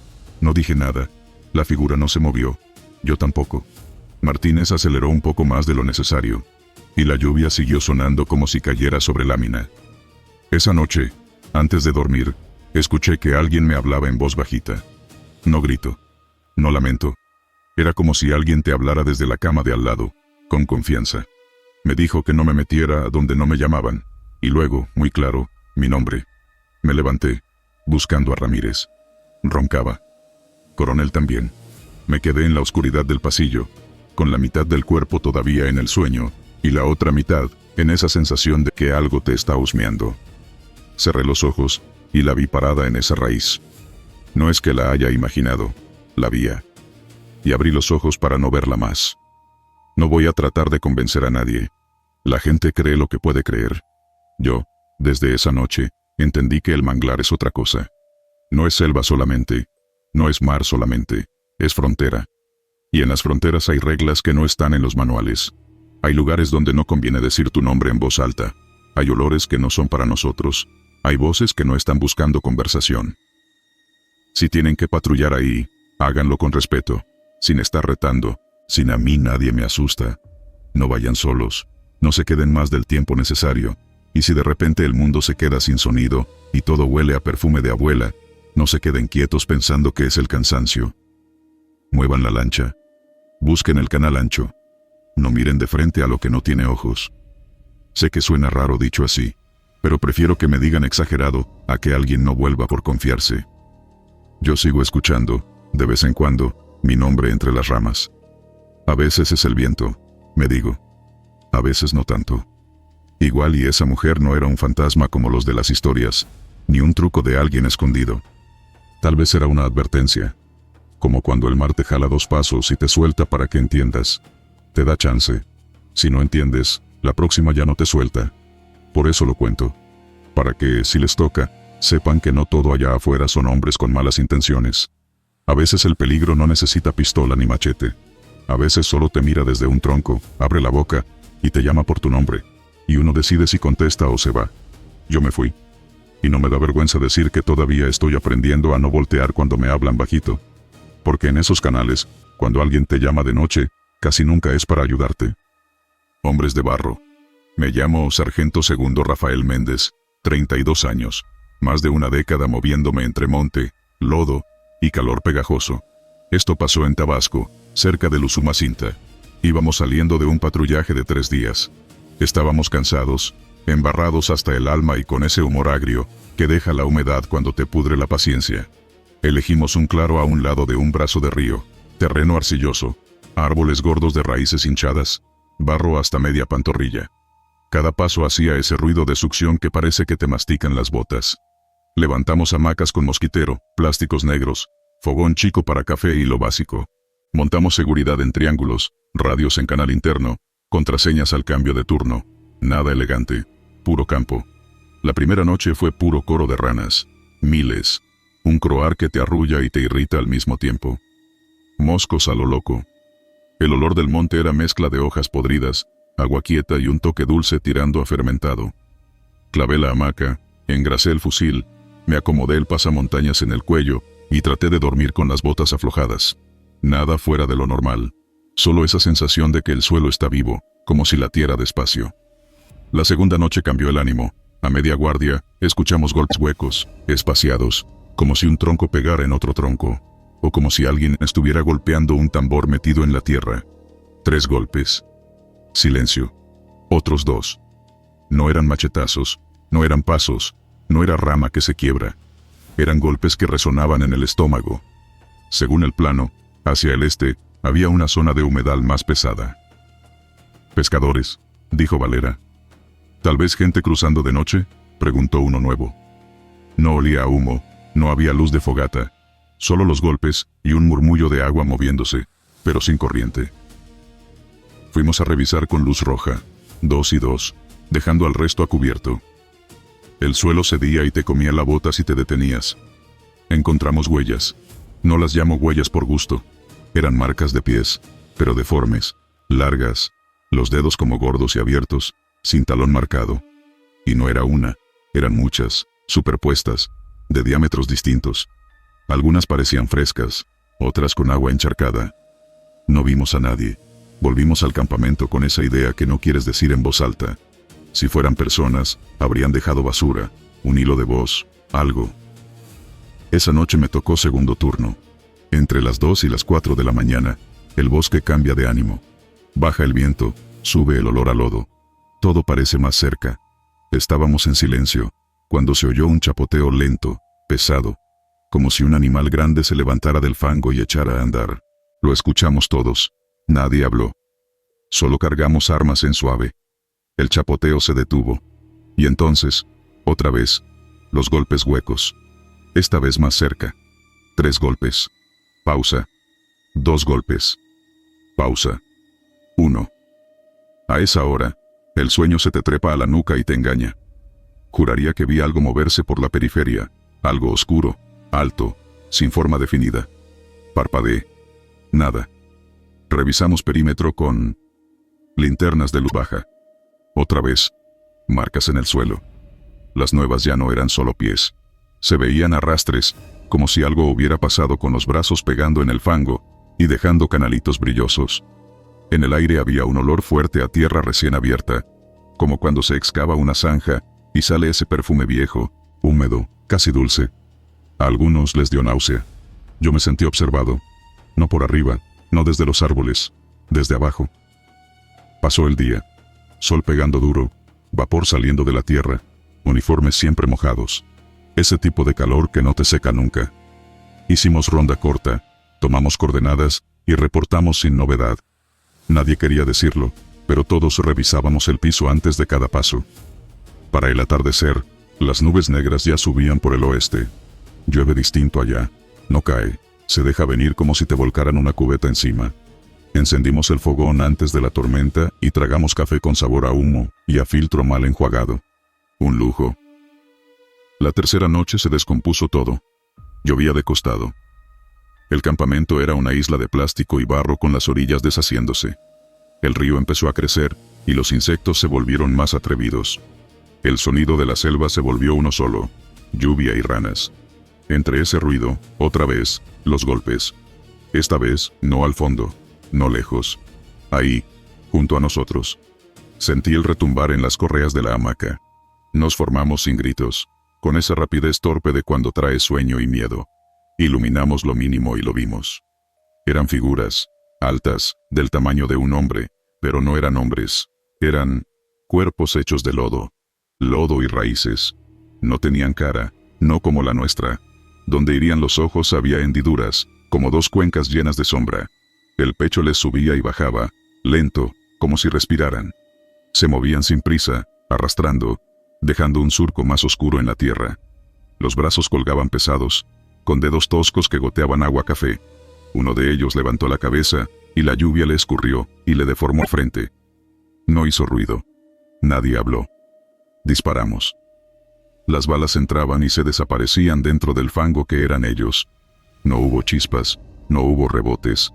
No dije nada. La figura no se movió. Yo tampoco. Martínez aceleró un poco más de lo necesario. Y la lluvia siguió sonando como si cayera sobre lámina. Esa noche, antes de dormir, escuché que alguien me hablaba en voz bajita. No grito. No lamento. Era como si alguien te hablara desde la cama de al lado, con confianza. Me dijo que no me metiera a donde no me llamaban. Y luego, muy claro, mi nombre. Me levanté, buscando a Ramírez. Roncaba. Coronel también. Me quedé en la oscuridad del pasillo, con la mitad del cuerpo todavía en el sueño, y la otra mitad, en esa sensación de que algo te está husmeando. Cerré los ojos, y la vi parada en esa raíz. No es que la haya imaginado, la vi. Y abrí los ojos para no verla más. No voy a tratar de convencer a nadie. La gente cree lo que puede creer. Yo, desde esa noche, entendí que el manglar es otra cosa. No es selva solamente, no es mar solamente, es frontera. Y en las fronteras hay reglas que no están en los manuales. Hay lugares donde no conviene decir tu nombre en voz alta. Hay olores que no son para nosotros. Hay voces que no están buscando conversación. Si tienen que patrullar ahí, háganlo con respeto, sin estar retando, sin a mí nadie me asusta. No vayan solos, no se queden más del tiempo necesario. Y si de repente el mundo se queda sin sonido, y todo huele a perfume de abuela, no se queden quietos pensando que es el cansancio. Muevan la lancha. Busquen el canal ancho. No miren de frente a lo que no tiene ojos. Sé que suena raro dicho así, pero prefiero que me digan exagerado a que alguien no vuelva por confiarse. Yo sigo escuchando, de vez en cuando, mi nombre entre las ramas. A veces es el viento, me digo. A veces no tanto. Igual y esa mujer no era un fantasma como los de las historias, ni un truco de alguien escondido. Tal vez era una advertencia. Como cuando el mar te jala 2 pasos y te suelta para que entiendas. Te da chance. Si no entiendes, la próxima ya no te suelta. Por eso lo cuento. Para que, si les toca, sepan que no todo allá afuera son hombres con malas intenciones. A veces el peligro no necesita pistola ni machete. A veces solo te mira desde un tronco, abre la boca, y te llama por tu nombre. Y uno decide si contesta o se va. Yo me fui. Y no me da vergüenza decir que todavía estoy aprendiendo a no voltear cuando me hablan bajito. Porque en esos canales, cuando alguien te llama de noche, casi nunca es para ayudarte. Hombres de barro. Me llamo Sargento Segundo Rafael Méndez, 32 años, más de una década moviéndome entre monte, lodo y calor pegajoso. Esto pasó en Tabasco, cerca de Usumacinta. Íbamos saliendo de un patrullaje de 3 días. Estábamos cansados, embarrados hasta el alma y con ese humor agrio que deja la humedad cuando te pudre la paciencia. Elegimos un claro a un lado de un brazo de río, terreno arcilloso, árboles gordos de raíces hinchadas, barro hasta media pantorrilla. Cada paso hacía ese ruido de succión que parece que te mastican las botas. Levantamos hamacas con mosquitero, plásticos negros, fogón chico para café y lo básico. Montamos seguridad en triángulos, radios en canal interno, contraseñas al cambio de turno. Nada elegante, puro campo. La primera noche fue puro coro de ranas. Miles. Un croar que te arrulla y te irrita al mismo tiempo. Moscos a lo loco. El olor del monte era mezcla de hojas podridas, agua quieta y un toque dulce tirando a fermentado. Clavé la hamaca, engrasé el fusil, me acomodé el pasamontañas en el cuello y traté de dormir con las botas aflojadas. Nada fuera de lo normal. Solo esa sensación de que el suelo está vivo, como si latiera despacio. La segunda noche cambió el ánimo. A media guardia, escuchamos golpes huecos, espaciados, como si un tronco pegara en otro tronco, o como si alguien estuviera golpeando un tambor metido en la tierra. 3 golpes. Silencio. Otros 2. No eran machetazos, no eran pasos, no era rama que se quiebra. Eran golpes que resonaban en el estómago. Según el plano, hacia el este, había una zona de humedal más pesada. «Pescadores», dijo Valera. «¿Tal vez gente cruzando de noche?», preguntó uno nuevo. No olía a humo, no había luz de fogata, solo los golpes y un murmullo de agua moviéndose, pero sin corriente. Fuimos a revisar con luz roja, 2 y 2, dejando al resto a cubierto. El suelo cedía y te comía la bota si te detenías. Encontramos huellas. No las llamo huellas por gusto. Eran marcas de pies, pero deformes, largas, los dedos como gordos y abiertos, sin talón marcado. Y no era una, eran muchas, superpuestas, de diámetros distintos. Algunas parecían frescas, otras con agua encharcada. No vimos a nadie. Volvimos al campamento con esa idea que no quieres decir en voz alta. Si fueran personas, habrían dejado basura, un hilo de voz, algo. Esa noche me tocó segundo turno. Entre las 2 y las 4 de la mañana, el bosque cambia de ánimo. Baja el viento, sube el olor a lodo. Todo parece más cerca. Estábamos en silencio, cuando se oyó un chapoteo lento, pesado, como si un animal grande se levantara del fango y echara a andar. Lo escuchamos todos. Nadie habló. Solo cargamos armas en suave. El chapoteo se detuvo. Y entonces, otra vez, los golpes huecos. Esta vez más cerca. 3 golpes. Pausa. 2 golpes. Pausa. 1. A esa hora, el sueño se te trepa a la nuca y te engaña. Juraría que vi algo moverse por la periferia, algo oscuro, alto, sin forma definida. Parpadeé. Nada. Revisamos perímetro con linternas de luz baja. Otra vez, marcas en el suelo. Las nuevas ya no eran solo pies. Se veían arrastres, como si algo hubiera pasado con los brazos pegando en el fango y dejando canalitos brillosos. En el aire había un olor fuerte a tierra recién abierta, como cuando se excava una zanja y sale ese perfume viejo, húmedo, casi dulce. A algunos les dio náusea. Yo me sentí observado, no por arriba, no desde los árboles, desde abajo. Pasó el día, sol pegando duro, vapor saliendo de la tierra, uniformes siempre mojados. Ese tipo de calor que no te seca nunca. Hicimos ronda corta, tomamos coordenadas y reportamos sin novedad. Nadie quería decirlo, pero todos revisábamos el piso antes de cada paso. Para el atardecer, las nubes negras ya subían por el oeste. Llueve distinto allá, no cae, se deja venir como si te volcaran una cubeta encima. Encendimos el fogón antes de la tormenta y tragamos café con sabor a humo y a filtro mal enjuagado. Un lujo. La tercera noche se descompuso todo. Llovía de costado. El campamento era una isla de plástico y barro con las orillas deshaciéndose. El río empezó a crecer y los insectos se volvieron más atrevidos. El sonido de la selva se volvió uno solo, lluvia y ranas. Entre ese ruido, otra vez, los golpes. Esta vez, no al fondo, no lejos. Ahí, junto a nosotros. Sentí el retumbar en las correas de la hamaca. Nos formamos sin gritos, con esa rapidez torpe de cuando trae sueño y miedo. Iluminamos lo mínimo y lo vimos. Eran figuras, altas, del tamaño de un hombre, pero no eran hombres. Eran cuerpos hechos de lodo. Lodo y raíces. No tenían cara, no como la nuestra. Donde irían los ojos había hendiduras, como 2 cuencas llenas de sombra. El pecho les subía y bajaba, lento, como si respiraran. Se movían sin prisa, arrastrando, dejando un surco más oscuro en la tierra. Los brazos colgaban pesados, con dedos toscos que goteaban agua café. Uno de ellos levantó la cabeza, y la lluvia le escurrió, y le deformó la frente. No hizo ruido. Nadie habló. Disparamos. Las balas entraban y se desaparecían dentro del fango que eran ellos. No hubo chispas, no hubo rebotes.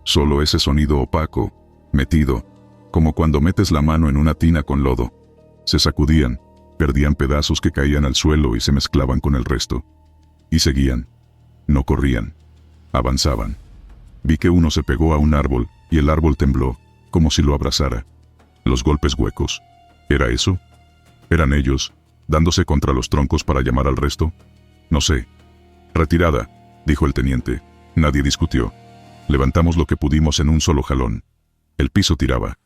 Solo ese sonido opaco, metido, como cuando metes la mano en una tina con lodo. Se sacudían, perdían pedazos que caían al suelo y se mezclaban con el resto. Y seguían. No corrían. Avanzaban. Vi que uno se pegó a un árbol, y el árbol tembló, como si lo abrazara. Los golpes huecos. ¿Era eso? ¿Eran ellos, dándose contra los troncos para llamar al resto? No sé. Retirada, dijo el teniente. Nadie discutió. Levantamos lo que pudimos en un solo jalón. El piso tiraba.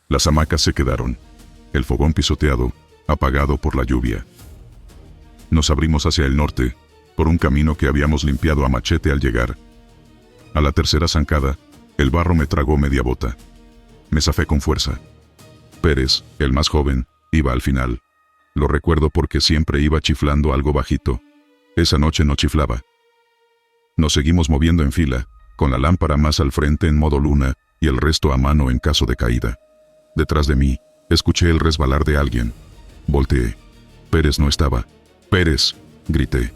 Las hamacas se quedaron. El fogón pisoteado, apagado por la lluvia. Nos abrimos hacia el norte, por un camino que habíamos limpiado a machete al llegar. A la tercera zancada, el barro me tragó media bota. Me zafé con fuerza. Pérez, el más joven, iba al final. Lo recuerdo porque siempre iba chiflando algo bajito. Esa noche no chiflaba. Nos seguimos moviendo en fila, con la lámpara más al frente en modo luna, y el resto a mano en caso de caída. Detrás de mí, escuché el resbalar de alguien. Volteé. Pérez no estaba. ¡Pérez!, grité.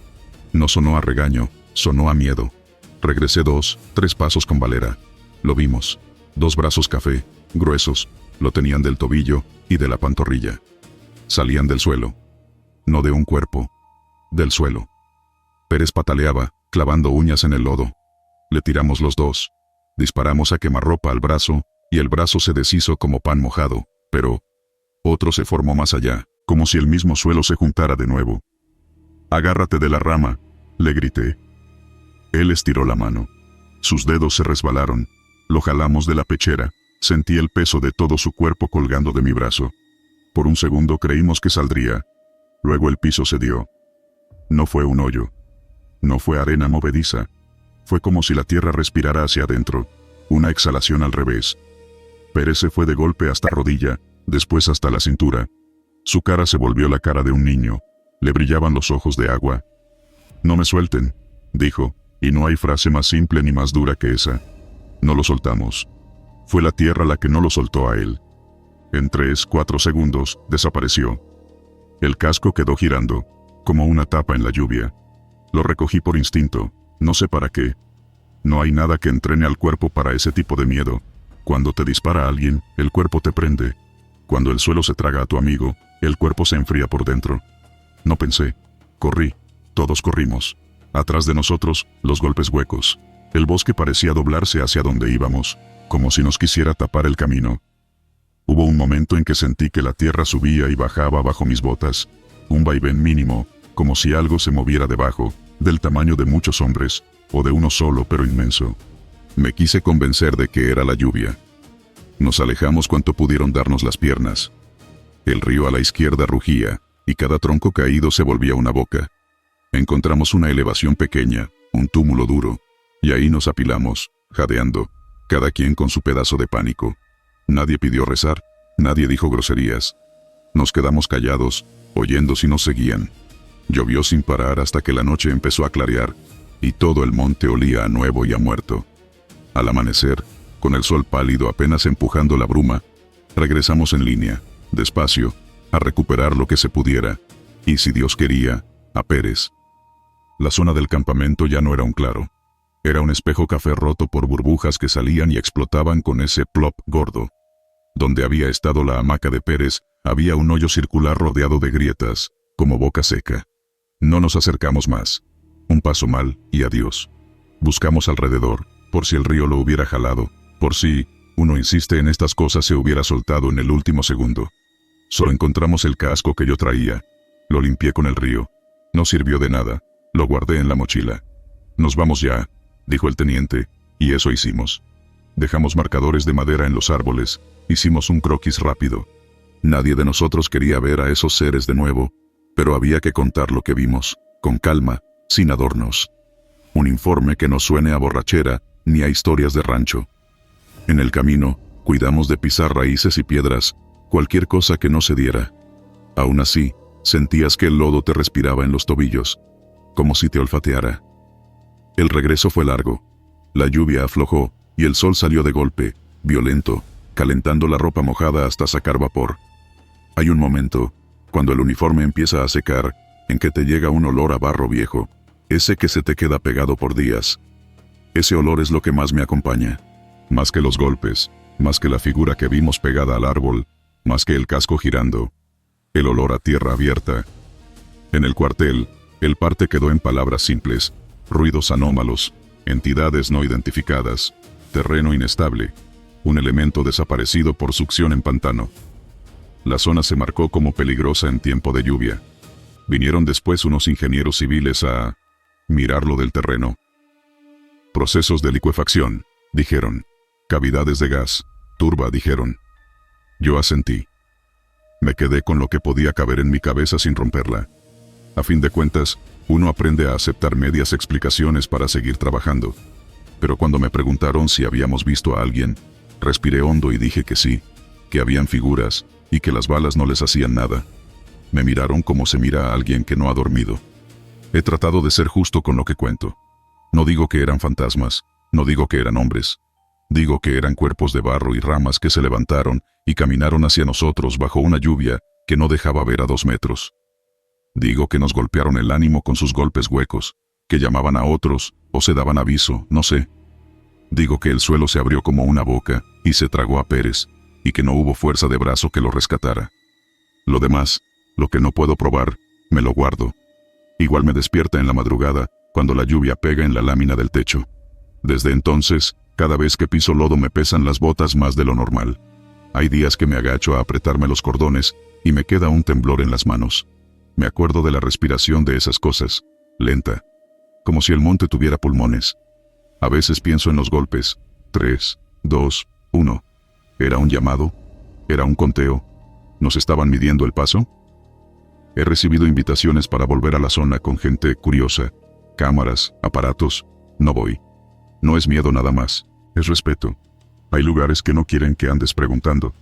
No sonó a regaño, sonó a miedo. Regresé 2, 3 pasos con Valera. Lo vimos. 2 brazos café, gruesos, lo tenían del tobillo y de la pantorrilla. Salían del suelo. No de un cuerpo. Del suelo. Pérez pataleaba, clavando uñas en el lodo. Le tiramos los dos. Disparamos a quemarropa al brazo, y el brazo se deshizo como pan mojado, pero otro se formó más allá, como si el mismo suelo se juntara de nuevo. «Agárrate de la rama», le grité. Él estiró la mano. Sus dedos se resbalaron. Lo jalamos de la pechera. Sentí el peso de todo su cuerpo colgando de mi brazo. Por un segundo creímos que saldría. Luego el piso cedió. No fue un hoyo. No fue arena movediza. Fue como si la tierra respirara hacia adentro. Una exhalación al revés. Pérez se fue de golpe hasta rodilla, después hasta la cintura. Su cara se volvió la cara de un niño. Le brillaban los ojos de agua. «No me suelten», dijo, y no hay frase más simple ni más dura que esa. No lo soltamos. Fue la tierra la que no lo soltó a él. En 3-4 segundos, desapareció. El casco quedó girando, como una tapa en la lluvia. Lo recogí por instinto, no sé para qué. No hay nada que entrene al cuerpo para ese tipo de miedo. Cuando te dispara alguien, el cuerpo te prende. Cuando el suelo se traga a tu amigo, el cuerpo se enfría por dentro. No pensé. Corrí. Todos corrimos. Atrás de nosotros, los golpes huecos. El bosque parecía doblarse hacia donde íbamos, como si nos quisiera tapar el camino. Hubo un momento en que sentí que la tierra subía y bajaba bajo mis botas. Un vaivén mínimo, como si algo se moviera debajo, del tamaño de muchos hombres, o de uno solo pero inmenso. Me quise convencer de que era la lluvia. Nos alejamos cuanto pudieron darnos las piernas. El río a la izquierda rugía, y cada tronco caído se volvía una boca. Encontramos una elevación pequeña, un túmulo duro, y ahí nos apilamos, jadeando, cada quien con su pedazo de pánico. Nadie pidió rezar, nadie dijo groserías. Nos quedamos callados, oyendo si nos seguían. Llovió sin parar hasta que la noche empezó a clarear, y todo el monte olía a nuevo y a muerto. Al amanecer, con el sol pálido apenas empujando la bruma, regresamos en línea, despacio, a recuperar lo que se pudiera, y si Dios quería, a Pérez. La zona del campamento ya no era un claro. Era un espejo café roto por burbujas que salían y explotaban con ese plop gordo. Donde había estado la hamaca de Pérez, había un hoyo circular rodeado de grietas, como boca seca. No nos acercamos más. Un paso mal, y adiós. Buscamos alrededor, por si el río lo hubiera jalado, por si, uno insiste en estas cosas, se hubiera soltado en el último segundo. Solo encontramos el casco que yo traía. Lo limpié con el río. No sirvió de nada. Lo guardé en la mochila. «Nos vamos ya», dijo el teniente, y eso hicimos. Dejamos marcadores de madera en los árboles, hicimos un croquis rápido. Nadie de nosotros quería ver a esos seres de nuevo, pero había que contar lo que vimos, con calma, sin adornos. Un informe que no suene a borrachera, ni a historias de rancho. En el camino, cuidamos de pisar raíces y piedras, cualquier cosa que no se diera. Aún así, sentías que el lodo te respiraba en los tobillos, como si te olfateara. El regreso fue largo. La lluvia aflojó, y el sol salió de golpe, violento, calentando la ropa mojada hasta sacar vapor. Hay un momento, cuando el uniforme empieza a secar, en que te llega un olor a barro viejo, ese que se te queda pegado por días. Ese olor es lo que más me acompaña. Más que los golpes, más que la figura que vimos pegada al árbol, más que el casco girando. El olor a tierra abierta. En el cuartel, el parte quedó en palabras simples: ruidos anómalos, entidades no identificadas, terreno inestable, un elemento desaparecido por succión en pantano. La zona se marcó como peligrosa en tiempo de lluvia. Vinieron después unos ingenieros civiles a mirarlo del terreno. Procesos de licuefacción, dijeron. Cavidades de gas, turba, dijeron. Yo asentí. Me quedé con lo que podía caber en mi cabeza sin romperla. A fin de cuentas, uno aprende a aceptar medias explicaciones para seguir trabajando. Pero cuando me preguntaron si habíamos visto a alguien, respiré hondo y dije que sí, que habían figuras, y que las balas no les hacían nada. Me miraron como se mira a alguien que no ha dormido. He tratado de ser justo con lo que cuento. No digo que eran fantasmas, no digo que eran hombres. Digo que eran cuerpos de barro y ramas que se levantaron y caminaron hacia nosotros bajo una lluvia que no dejaba ver a 2 metros. Digo que nos golpearon el ánimo con sus golpes huecos, que llamaban a otros, o se daban aviso, no sé. Digo que el suelo se abrió como una boca, y se tragó a Pérez, y que no hubo fuerza de brazo que lo rescatara. Lo demás, lo que no puedo probar, me lo guardo. Igual me despierta en la madrugada, cuando la lluvia pega en la lámina del techo. Desde entonces, cada vez que piso lodo me pesan las botas más de lo normal. Hay días que me agacho a apretarme los cordones y me queda un temblor en las manos. Me acuerdo de la respiración de esas cosas, lenta, como si el monte tuviera pulmones. A veces pienso en los golpes. 3, 2, 1. ¿Era un llamado? ¿Era un conteo? ¿Nos estaban midiendo el paso? He recibido invitaciones para volver a la zona con gente curiosa. Cámaras, aparatos. No voy. No es miedo nada más, es respeto. Hay lugares que no quieren que andes preguntando.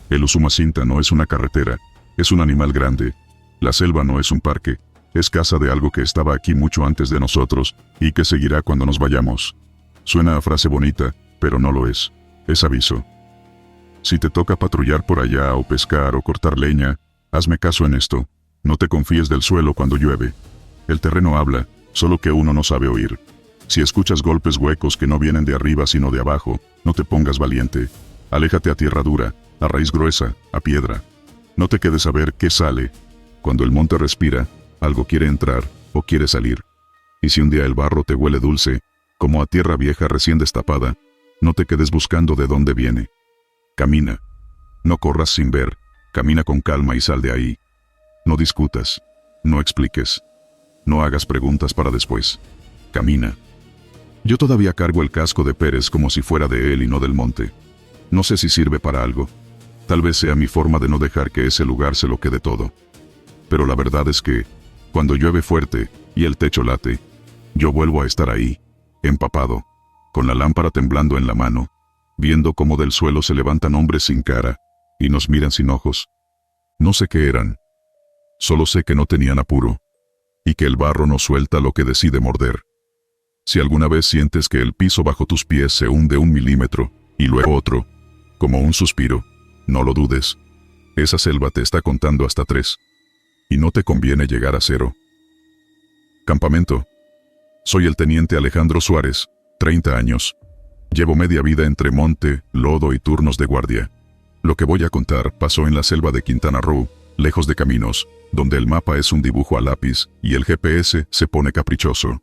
El Usumacinta no es una carretera, es un animal grande. La selva no es un parque, es casa de algo que estaba aquí mucho antes de nosotros y que seguirá cuando nos vayamos. Suena a frase bonita, pero no lo es. Es aviso. Si te toca patrullar por allá o pescar o cortar leña, hazme caso en esto. No te confíes del suelo cuando llueve. El terreno habla, solo que uno no sabe oír. Si escuchas golpes huecos que no vienen de arriba sino de abajo, no te pongas valiente. Aléjate a tierra dura, a raíz gruesa, a piedra. No te quedes a ver qué sale. Cuando el monte respira, algo quiere entrar o quiere salir. Y si un día el barro te huele dulce, como a tierra vieja recién destapada, no te quedes buscando de dónde viene. Camina. No corras sin ver, camina con calma y sal de ahí. No discutas, no expliques. No hagas preguntas para después. Camina. Yo todavía cargo el casco de Pérez como si fuera de él y no del monte. No sé si sirve para algo. Tal vez sea mi forma de no dejar que ese lugar se lo quede todo. Pero la verdad es que, cuando llueve fuerte y el techo late, yo vuelvo a estar ahí, empapado, con la lámpara temblando en la mano, viendo cómo del suelo se levantan hombres sin cara y nos miran sin ojos. No sé qué eran. Solo sé que no tenían apuro y que el barro no suelta lo que decide morder. Si alguna vez sientes que el piso bajo tus pies se hunde 1 milímetro y luego otro, como un suspiro, no lo dudes. Esa selva te está contando hasta 3. Y no te conviene llegar a 0. Campamento. Soy el teniente Alejandro Suárez, 30 años. Llevo media vida entre monte, lodo y turnos de guardia. Lo que voy a contar pasó en la selva de Quintana Roo, lejos de caminos, donde el mapa es un dibujo a lápiz y el GPS se pone caprichoso.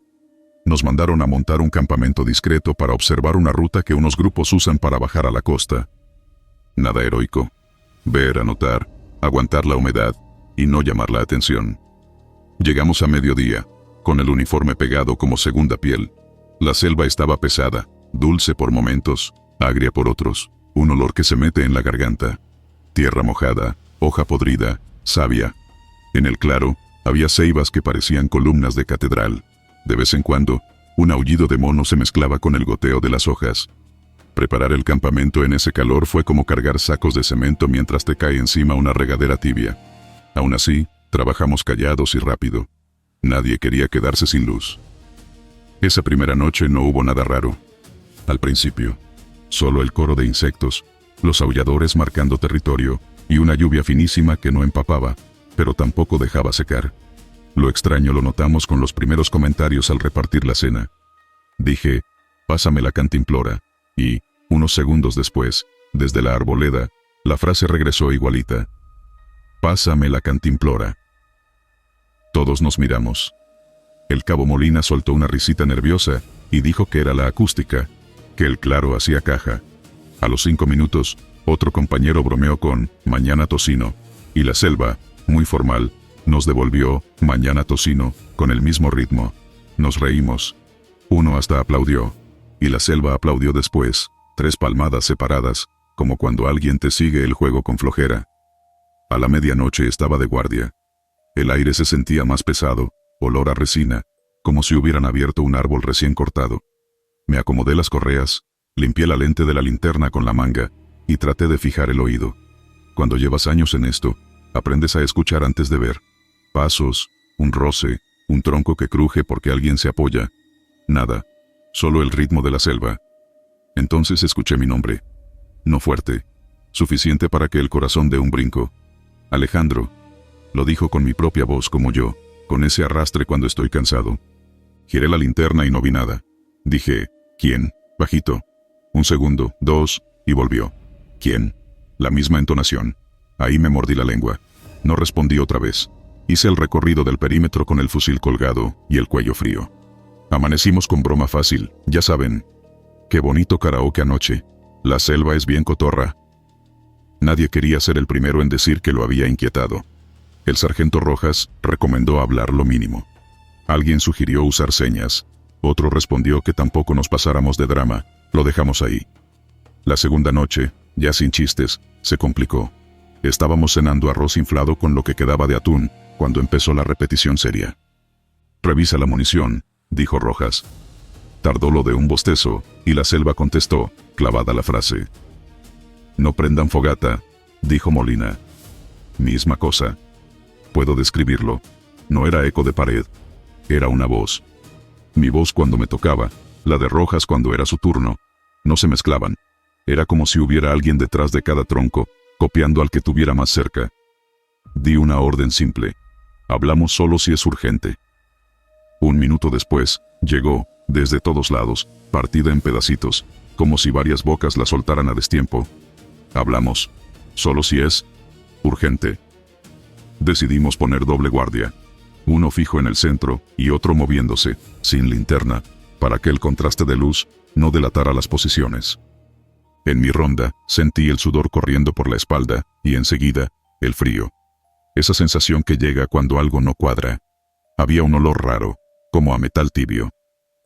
Nos mandaron a montar un campamento discreto para observar una ruta que unos grupos usan para bajar a la costa. Nada heroico. Ver, anotar, aguantar la humedad y no llamar la atención. Llegamos a mediodía, con el uniforme pegado como segunda piel. La selva estaba pesada, dulce por momentos, agria por otros, un olor que se mete en la garganta. Tierra mojada, hoja podrida, savia. En el claro, había ceibas que parecían columnas de catedral. De vez en cuando, un aullido de mono se mezclaba con el goteo de las hojas. Preparar el campamento en ese calor fue como cargar sacos de cemento mientras te cae encima una regadera tibia. Aún así, trabajamos callados y rápido. Nadie quería quedarse sin luz. Esa primera noche no hubo nada raro. Al principio, solo el coro de insectos, los aulladores marcando territorio y una lluvia finísima que no empapaba, pero tampoco dejaba secar. Lo extraño lo notamos con los primeros comentarios al repartir la cena. Dije, pásame la cantimplora, y, unos segundos después, desde la arboleda, la frase regresó igualita. Pásame la cantimplora. Todos nos miramos. El cabo Molina soltó una risita nerviosa y dijo que era la acústica, que el claro hacía caja. A los 5 minutos, otro compañero bromeó con mañana tocino, y la selva, muy formal, nos devolvió mañana tocino con el mismo ritmo. Nos reímos. Uno hasta aplaudió, y la selva aplaudió después, 3 palmadas separadas, como cuando alguien te sigue el juego con flojera. A la medianoche estaba de guardia. El aire se sentía más pesado, olor a resina, como si hubieran abierto un árbol recién cortado. Me acomodé las correas, limpié la lente de la linterna con la manga, y traté de fijar el oído. Cuando llevas años en esto, aprendes a escuchar antes de ver. Pasos, un roce, un tronco que cruje porque alguien se apoya. Nada, solo el ritmo de la selva. Entonces escuché mi nombre. No fuerte, suficiente para que el corazón dé un brinco. Alejandro. Lo dijo con mi propia voz como yo, con ese arrastre cuando estoy cansado. Giré la linterna y no vi nada. Dije, ¿quién? Bajito. 1 segundo, 2, y volvió. ¿Quién? La misma entonación. Ahí me mordí la lengua. No respondí otra vez. Hice el recorrido del perímetro con el fusil colgado y el cuello frío. Amanecimos con broma fácil, ya saben. Qué bonito karaoke anoche. La selva es bien cotorra. Nadie quería ser el primero en decir que lo había inquietado. El sargento Rojas recomendó hablar lo mínimo. Alguien sugirió usar señas. Otro respondió que tampoco nos pasáramos de drama. Lo dejamos ahí. La segunda noche, ya sin chistes, se complicó. Estábamos cenando arroz inflado con lo que quedaba de atún, cuando empezó la repetición seria. «Revisa la munición», dijo Rojas. Tardó lo de un bostezo, y la selva contestó, clavada la frase. «No prendan fogata», dijo Molina. Misma cosa. Puedo describirlo. No era eco de pared. Era una voz. Mi voz cuando me tocaba, la de Rojas cuando era su turno. No se mezclaban. Era como si hubiera alguien detrás de cada tronco, copiando al que tuviera más cerca. Di una orden simple. Hablamos solo si es urgente. Un minuto después, llegó, desde todos lados, partida en pedacitos, como si varias bocas la soltaran a destiempo. Hablamos. Solo si es urgente. Decidimos poner doble guardia. Uno fijo en el centro y otro moviéndose, sin linterna, para que el contraste de luz no delatara las posiciones. En mi ronda, sentí el sudor corriendo por la espalda, y enseguida, el frío. Esa sensación que llega cuando algo no cuadra. Había un olor raro, como a metal tibio.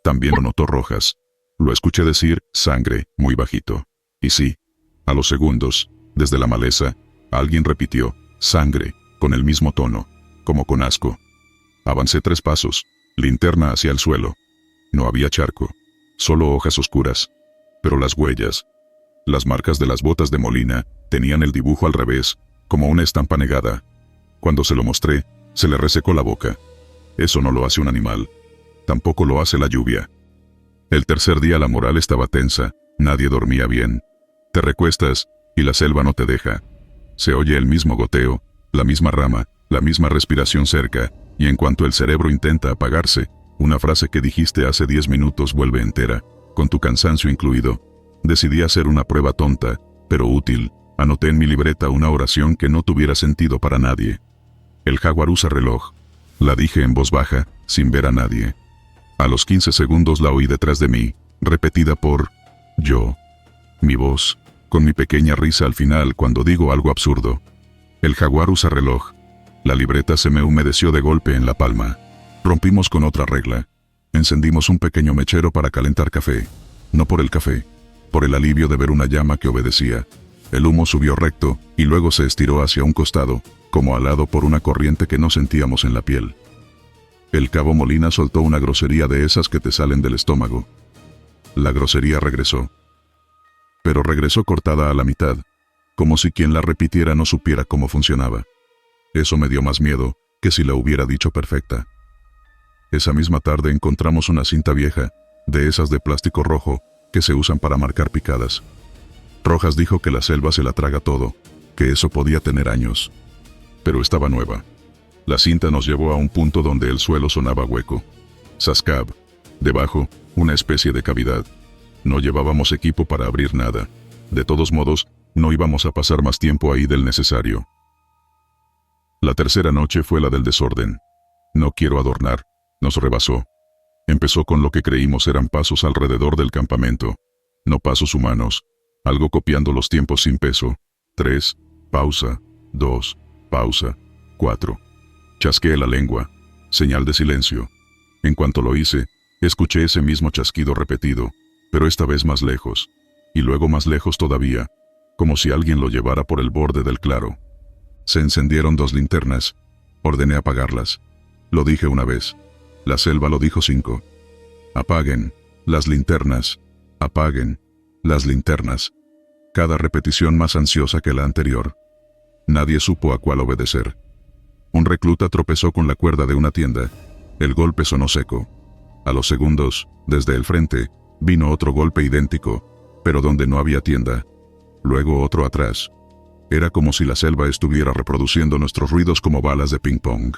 También lo notó Rojas. Lo escuché decir, sangre, muy bajito. Y sí, a los segundos, desde la maleza, alguien repitió, sangre, con el mismo tono, como con asco. Avancé 3 pasos, linterna hacia el suelo. No había charco, solo hojas oscuras. Pero las huellas, las marcas de las botas de Molina, tenían el dibujo al revés, como una estampa negada. Cuando se lo mostré, se le resecó la boca. Eso no lo hace un animal. Tampoco lo hace la lluvia. El tercer día la moral estaba tensa, nadie dormía bien. Te recuestas, y la selva no te deja. Se oye el mismo goteo, la misma rama, la misma respiración cerca, y en cuanto el cerebro intenta apagarse, una frase que dijiste hace 10 minutos vuelve entera, con tu cansancio incluido. Decidí hacer una prueba tonta, pero útil. Anoté en mi libreta una oración que no tuviera sentido para nadie. El jaguar usa reloj. La dije en voz baja, sin ver a nadie. A los 15 segundos la oí detrás de mí, repetida por yo. Mi voz, con mi pequeña risa al final cuando digo algo absurdo. El jaguar usa reloj. La libreta se me humedeció de golpe en la palma. Rompimos con otra regla. Encendimos un pequeño mechero para calentar café. No por el café, por el alivio de ver una llama que obedecía. El humo subió recto, y luego se estiró hacia un costado, como alado por una corriente que no sentíamos en la piel. El cabo Molina soltó una grosería de esas que te salen del estómago. La grosería regresó. Pero regresó cortada a la mitad, como si quien la repitiera no supiera cómo funcionaba. Eso me dio más miedo que si la hubiera dicho perfecta. Esa misma tarde encontramos una cinta vieja, de esas de plástico rojo, que se usan para marcar picadas. Rojas dijo que la selva se la traga todo, que eso podía tener años. Pero estaba nueva. La cinta nos llevó a un punto donde el suelo sonaba hueco. Sascab. Debajo, una especie de cavidad. No llevábamos equipo para abrir nada. De todos modos, no íbamos a pasar más tiempo ahí del necesario. La tercera noche fue la del desorden. No quiero adornar, nos rebasó. Empezó con lo que creímos eran pasos alrededor del campamento. No pasos humanos. Algo copiando los tiempos sin peso. 3, pausa, 2, pausa, 4. Chasqueé la lengua. Señal de silencio. En cuanto lo hice, escuché ese mismo chasquido repetido, pero esta vez más lejos. Y luego más lejos todavía, como si alguien lo llevara por el borde del claro. Se encendieron 2 linternas. Ordené apagarlas. Lo dije una vez. La selva lo dijo 5. Apaguen las linternas. Apaguen las linternas. Cada repetición más ansiosa que la anterior. Nadie supo a cuál obedecer. Un recluta tropezó con la cuerda de una tienda. El golpe sonó seco. A los segundos, desde el frente, vino otro golpe idéntico, pero donde no había tienda. Luego otro atrás. Era como si la selva estuviera reproduciendo nuestros ruidos como balas de ping-pong.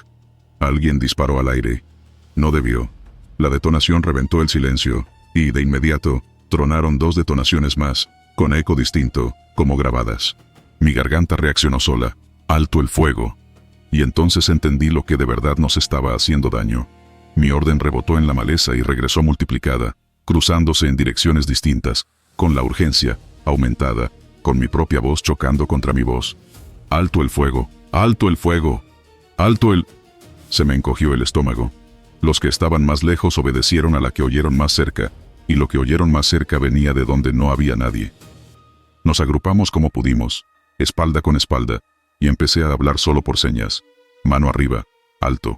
Alguien disparó al aire. No debió. La detonación reventó el silencio, y de inmediato, tronaron 2 detonaciones más, con eco distinto, como grabadas. Mi garganta reaccionó sola. Alto el fuego. Y entonces entendí lo que de verdad nos estaba haciendo daño. Mi orden rebotó en la maleza y regresó multiplicada, cruzándose en direcciones distintas, con la urgencia aumentada, con mi propia voz chocando contra mi voz. ¡Alto el fuego! ¡Alto el fuego! ¡Alto el...! Se me encogió el estómago. Los que estaban más lejos obedecieron a la que oyeron más cerca, y lo que oyeron más cerca venía de donde no había nadie. Nos agrupamos como pudimos, espalda con espalda, y empecé a hablar solo por señas. Mano arriba, alto.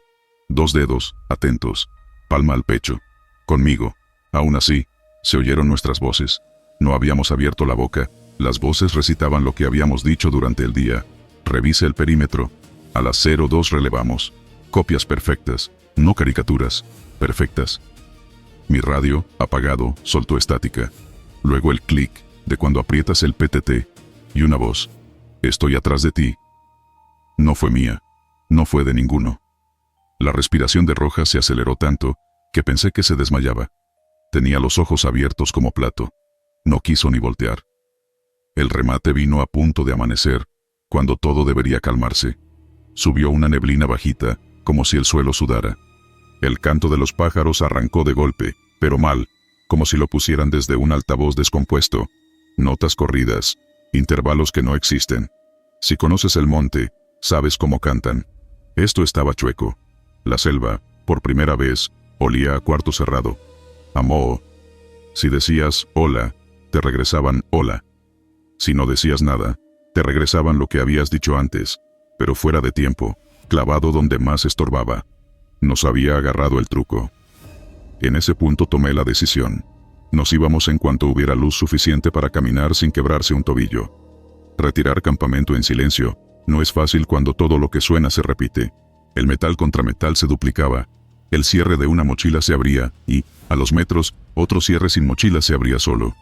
2 dedos, atentos. Palma al pecho. Conmigo. Aún así, se oyeron nuestras voces. No habíamos abierto la boca. Las voces recitaban lo que habíamos dicho durante el día. Revise el perímetro. A las 02 relevamos. Copias perfectas, no caricaturas, perfectas. Mi radio, apagado, soltó estática. Luego el clic de cuando aprietas el PTT, y una voz. Estoy atrás de ti. No fue mía. No fue de ninguno. La respiración de Rojas se aceleró tanto, que pensé que se desmayaba. Tenía los ojos abiertos como plato. No quiso ni voltear. El remate vino a punto de amanecer, cuando todo debería calmarse. Subió una neblina bajita, como si el suelo sudara. El canto de los pájaros arrancó de golpe, pero mal, como si lo pusieran desde un altavoz descompuesto. Notas corridas, intervalos que no existen. Si conoces el monte, sabes cómo cantan. Esto estaba chueco. La selva, por primera vez, olía a cuarto cerrado. A moho. Si decías hola, te regresaban hola. Si no decías nada, te regresaban lo que habías dicho antes, pero fuera de tiempo, clavado donde más estorbaba. Nos había agarrado el truco. En ese punto tomé la decisión. Nos íbamos en cuanto hubiera luz suficiente para caminar sin quebrarse un tobillo. Retirar campamento en silencio no es fácil cuando todo lo que suena se repite. El metal contra metal se duplicaba. El cierre de una mochila se abría y, a los metros, otro cierre sin mochila se abría solo.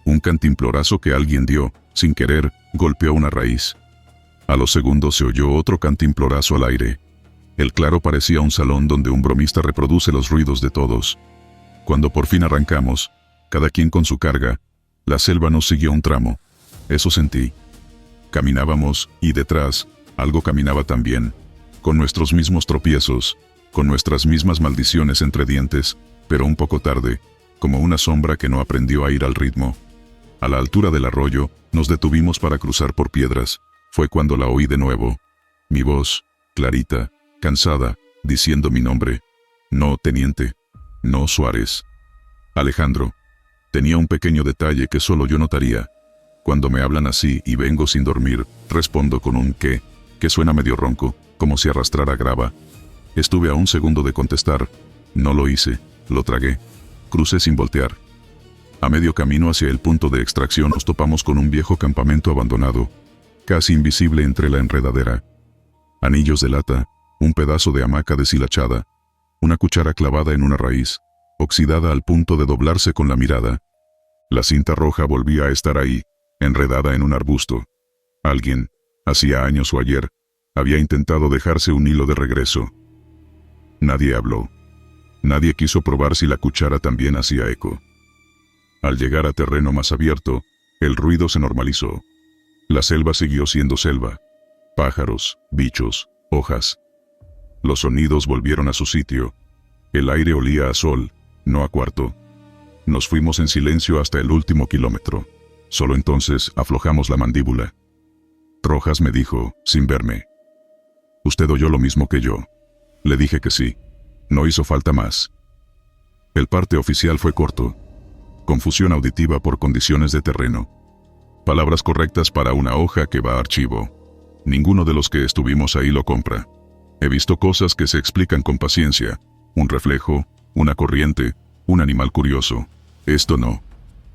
Un cantimplorazo que alguien dio, sin querer, golpeó una raíz. A los segundos se oyó otro cantimplorazo al aire. El claro parecía un salón donde un bromista reproduce los ruidos de todos. Cuando por fin arrancamos, cada quien con su carga, la selva nos siguió un tramo. Eso sentí. Caminábamos, y detrás, algo caminaba también, con nuestros mismos tropiezos, con nuestras mismas maldiciones entre dientes, pero un poco tarde, como una sombra que no aprendió a ir al ritmo. A la altura del arroyo, nos detuvimos para cruzar por piedras. Fue cuando la oí de nuevo. Mi voz, clarita, cansada, diciendo mi nombre. No, teniente. No, Suárez. Alejandro. Tenía un pequeño detalle que solo yo notaría. Cuando me hablan así y vengo sin dormir, respondo con un qué, que suena medio ronco, como si arrastrara grava. Estuve a un segundo de contestar. No lo hice, lo tragué. Crucé sin voltear. A medio camino hacia el punto de extracción nos topamos con un viejo campamento abandonado, casi invisible entre la enredadera. Anillos de lata, un pedazo de hamaca deshilachada, una cuchara clavada en una raíz, oxidada al punto de doblarse con la mirada. La cinta roja volvía a estar ahí, enredada en un arbusto. Alguien, hacía años o ayer, había intentado dejarse un hilo de regreso. Nadie habló. Nadie quiso probar si la cuchara también hacía eco. Al llegar a terreno más abierto, el ruido se normalizó. La selva siguió siendo selva. Pájaros, bichos, hojas. Los sonidos volvieron a su sitio. El aire olía a sol, no a cuarto. Nos fuimos en silencio hasta el último kilómetro. Solo entonces aflojamos la mandíbula. Rojas me dijo, sin verme. «¿Usted oyó lo mismo que yo?» Le dije que sí. No hizo falta más. El parte oficial fue corto. Confusión auditiva por condiciones de terreno. Palabras correctas para una hoja que va a archivo. Ninguno de los que estuvimos ahí lo compra. He visto cosas que se explican con paciencia. Un reflejo, una corriente, un animal curioso. Esto no.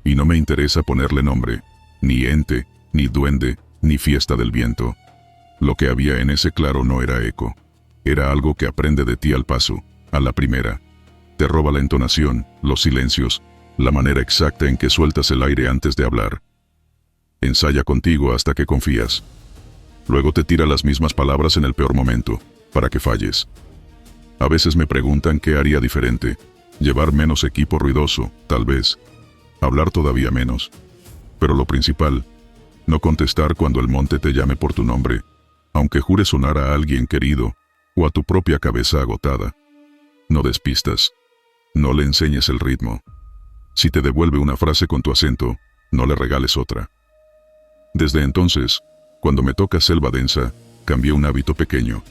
Y no me interesa ponerle nombre. Ni ente, ni duende, ni fiesta del viento. Lo que había en ese claro no era eco. Era algo que aprende de ti al paso, a la primera. Te roba la entonación, los silencios, la manera exacta en que sueltas el aire antes de hablar. Ensaya contigo hasta que confías. Luego te tira las mismas palabras en el peor momento, para que falles. A veces me preguntan qué haría diferente. Llevar menos equipo ruidoso, tal vez. Hablar todavía menos. Pero lo principal, no contestar cuando el monte te llame por tu nombre, aunque jures sonar a alguien querido, o a tu propia cabeza agotada. No despistas. No le enseñes el ritmo. Si te devuelve una frase con tu acento, no le regales otra. Desde entonces, cuando me toca selva densa, cambié un hábito pequeño.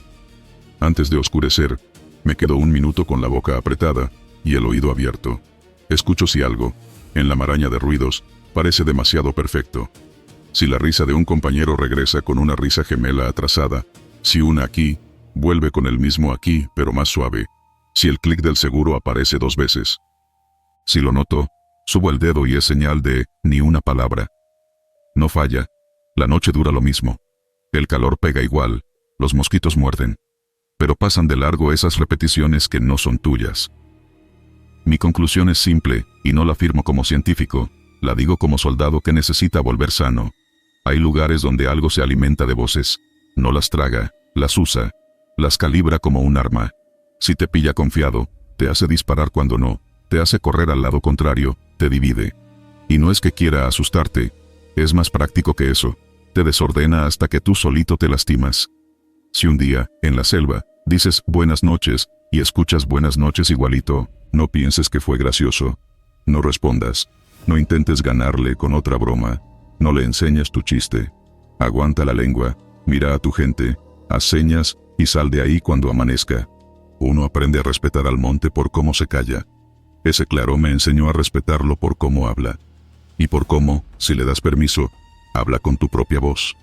Antes de oscurecer, me quedo un minuto con la boca apretada y el oído abierto. Escucho si algo, en la maraña de ruidos, parece demasiado perfecto. Si la risa de un compañero regresa con una risa gemela atrasada, si una aquí, vuelve con el mismo aquí, pero más suave. Si el clic del seguro aparece 2 veces. Si lo noto, subo el dedo y es señal de ni una palabra. No falla. La noche dura lo mismo. El calor pega igual, los mosquitos muerden. Pero pasan de largo esas repeticiones que no son tuyas. Mi conclusión es simple, y no la afirmo como científico, la digo como soldado que necesita volver sano. Hay lugares donde algo se alimenta de voces, no las traga, las usa, las calibra como un arma. Si te pilla confiado, te hace disparar cuando no, te hace correr al lado contrario, te divide. Y no es que quiera asustarte, es más práctico que eso, te desordena hasta que tú solito te lastimas. Si un día, en la selva, dices buenas noches, y escuchas buenas noches igualito, no pienses que fue gracioso. No respondas. No intentes ganarle con otra broma. No le enseñes tu chiste. Aguanta la lengua, mira a tu gente, haz señas, y sal de ahí cuando amanezca. Uno aprende a respetar al monte por cómo se calla. Ese claro me enseñó a respetarlo por cómo habla. Y por cómo, si le das permiso, habla con tu propia voz.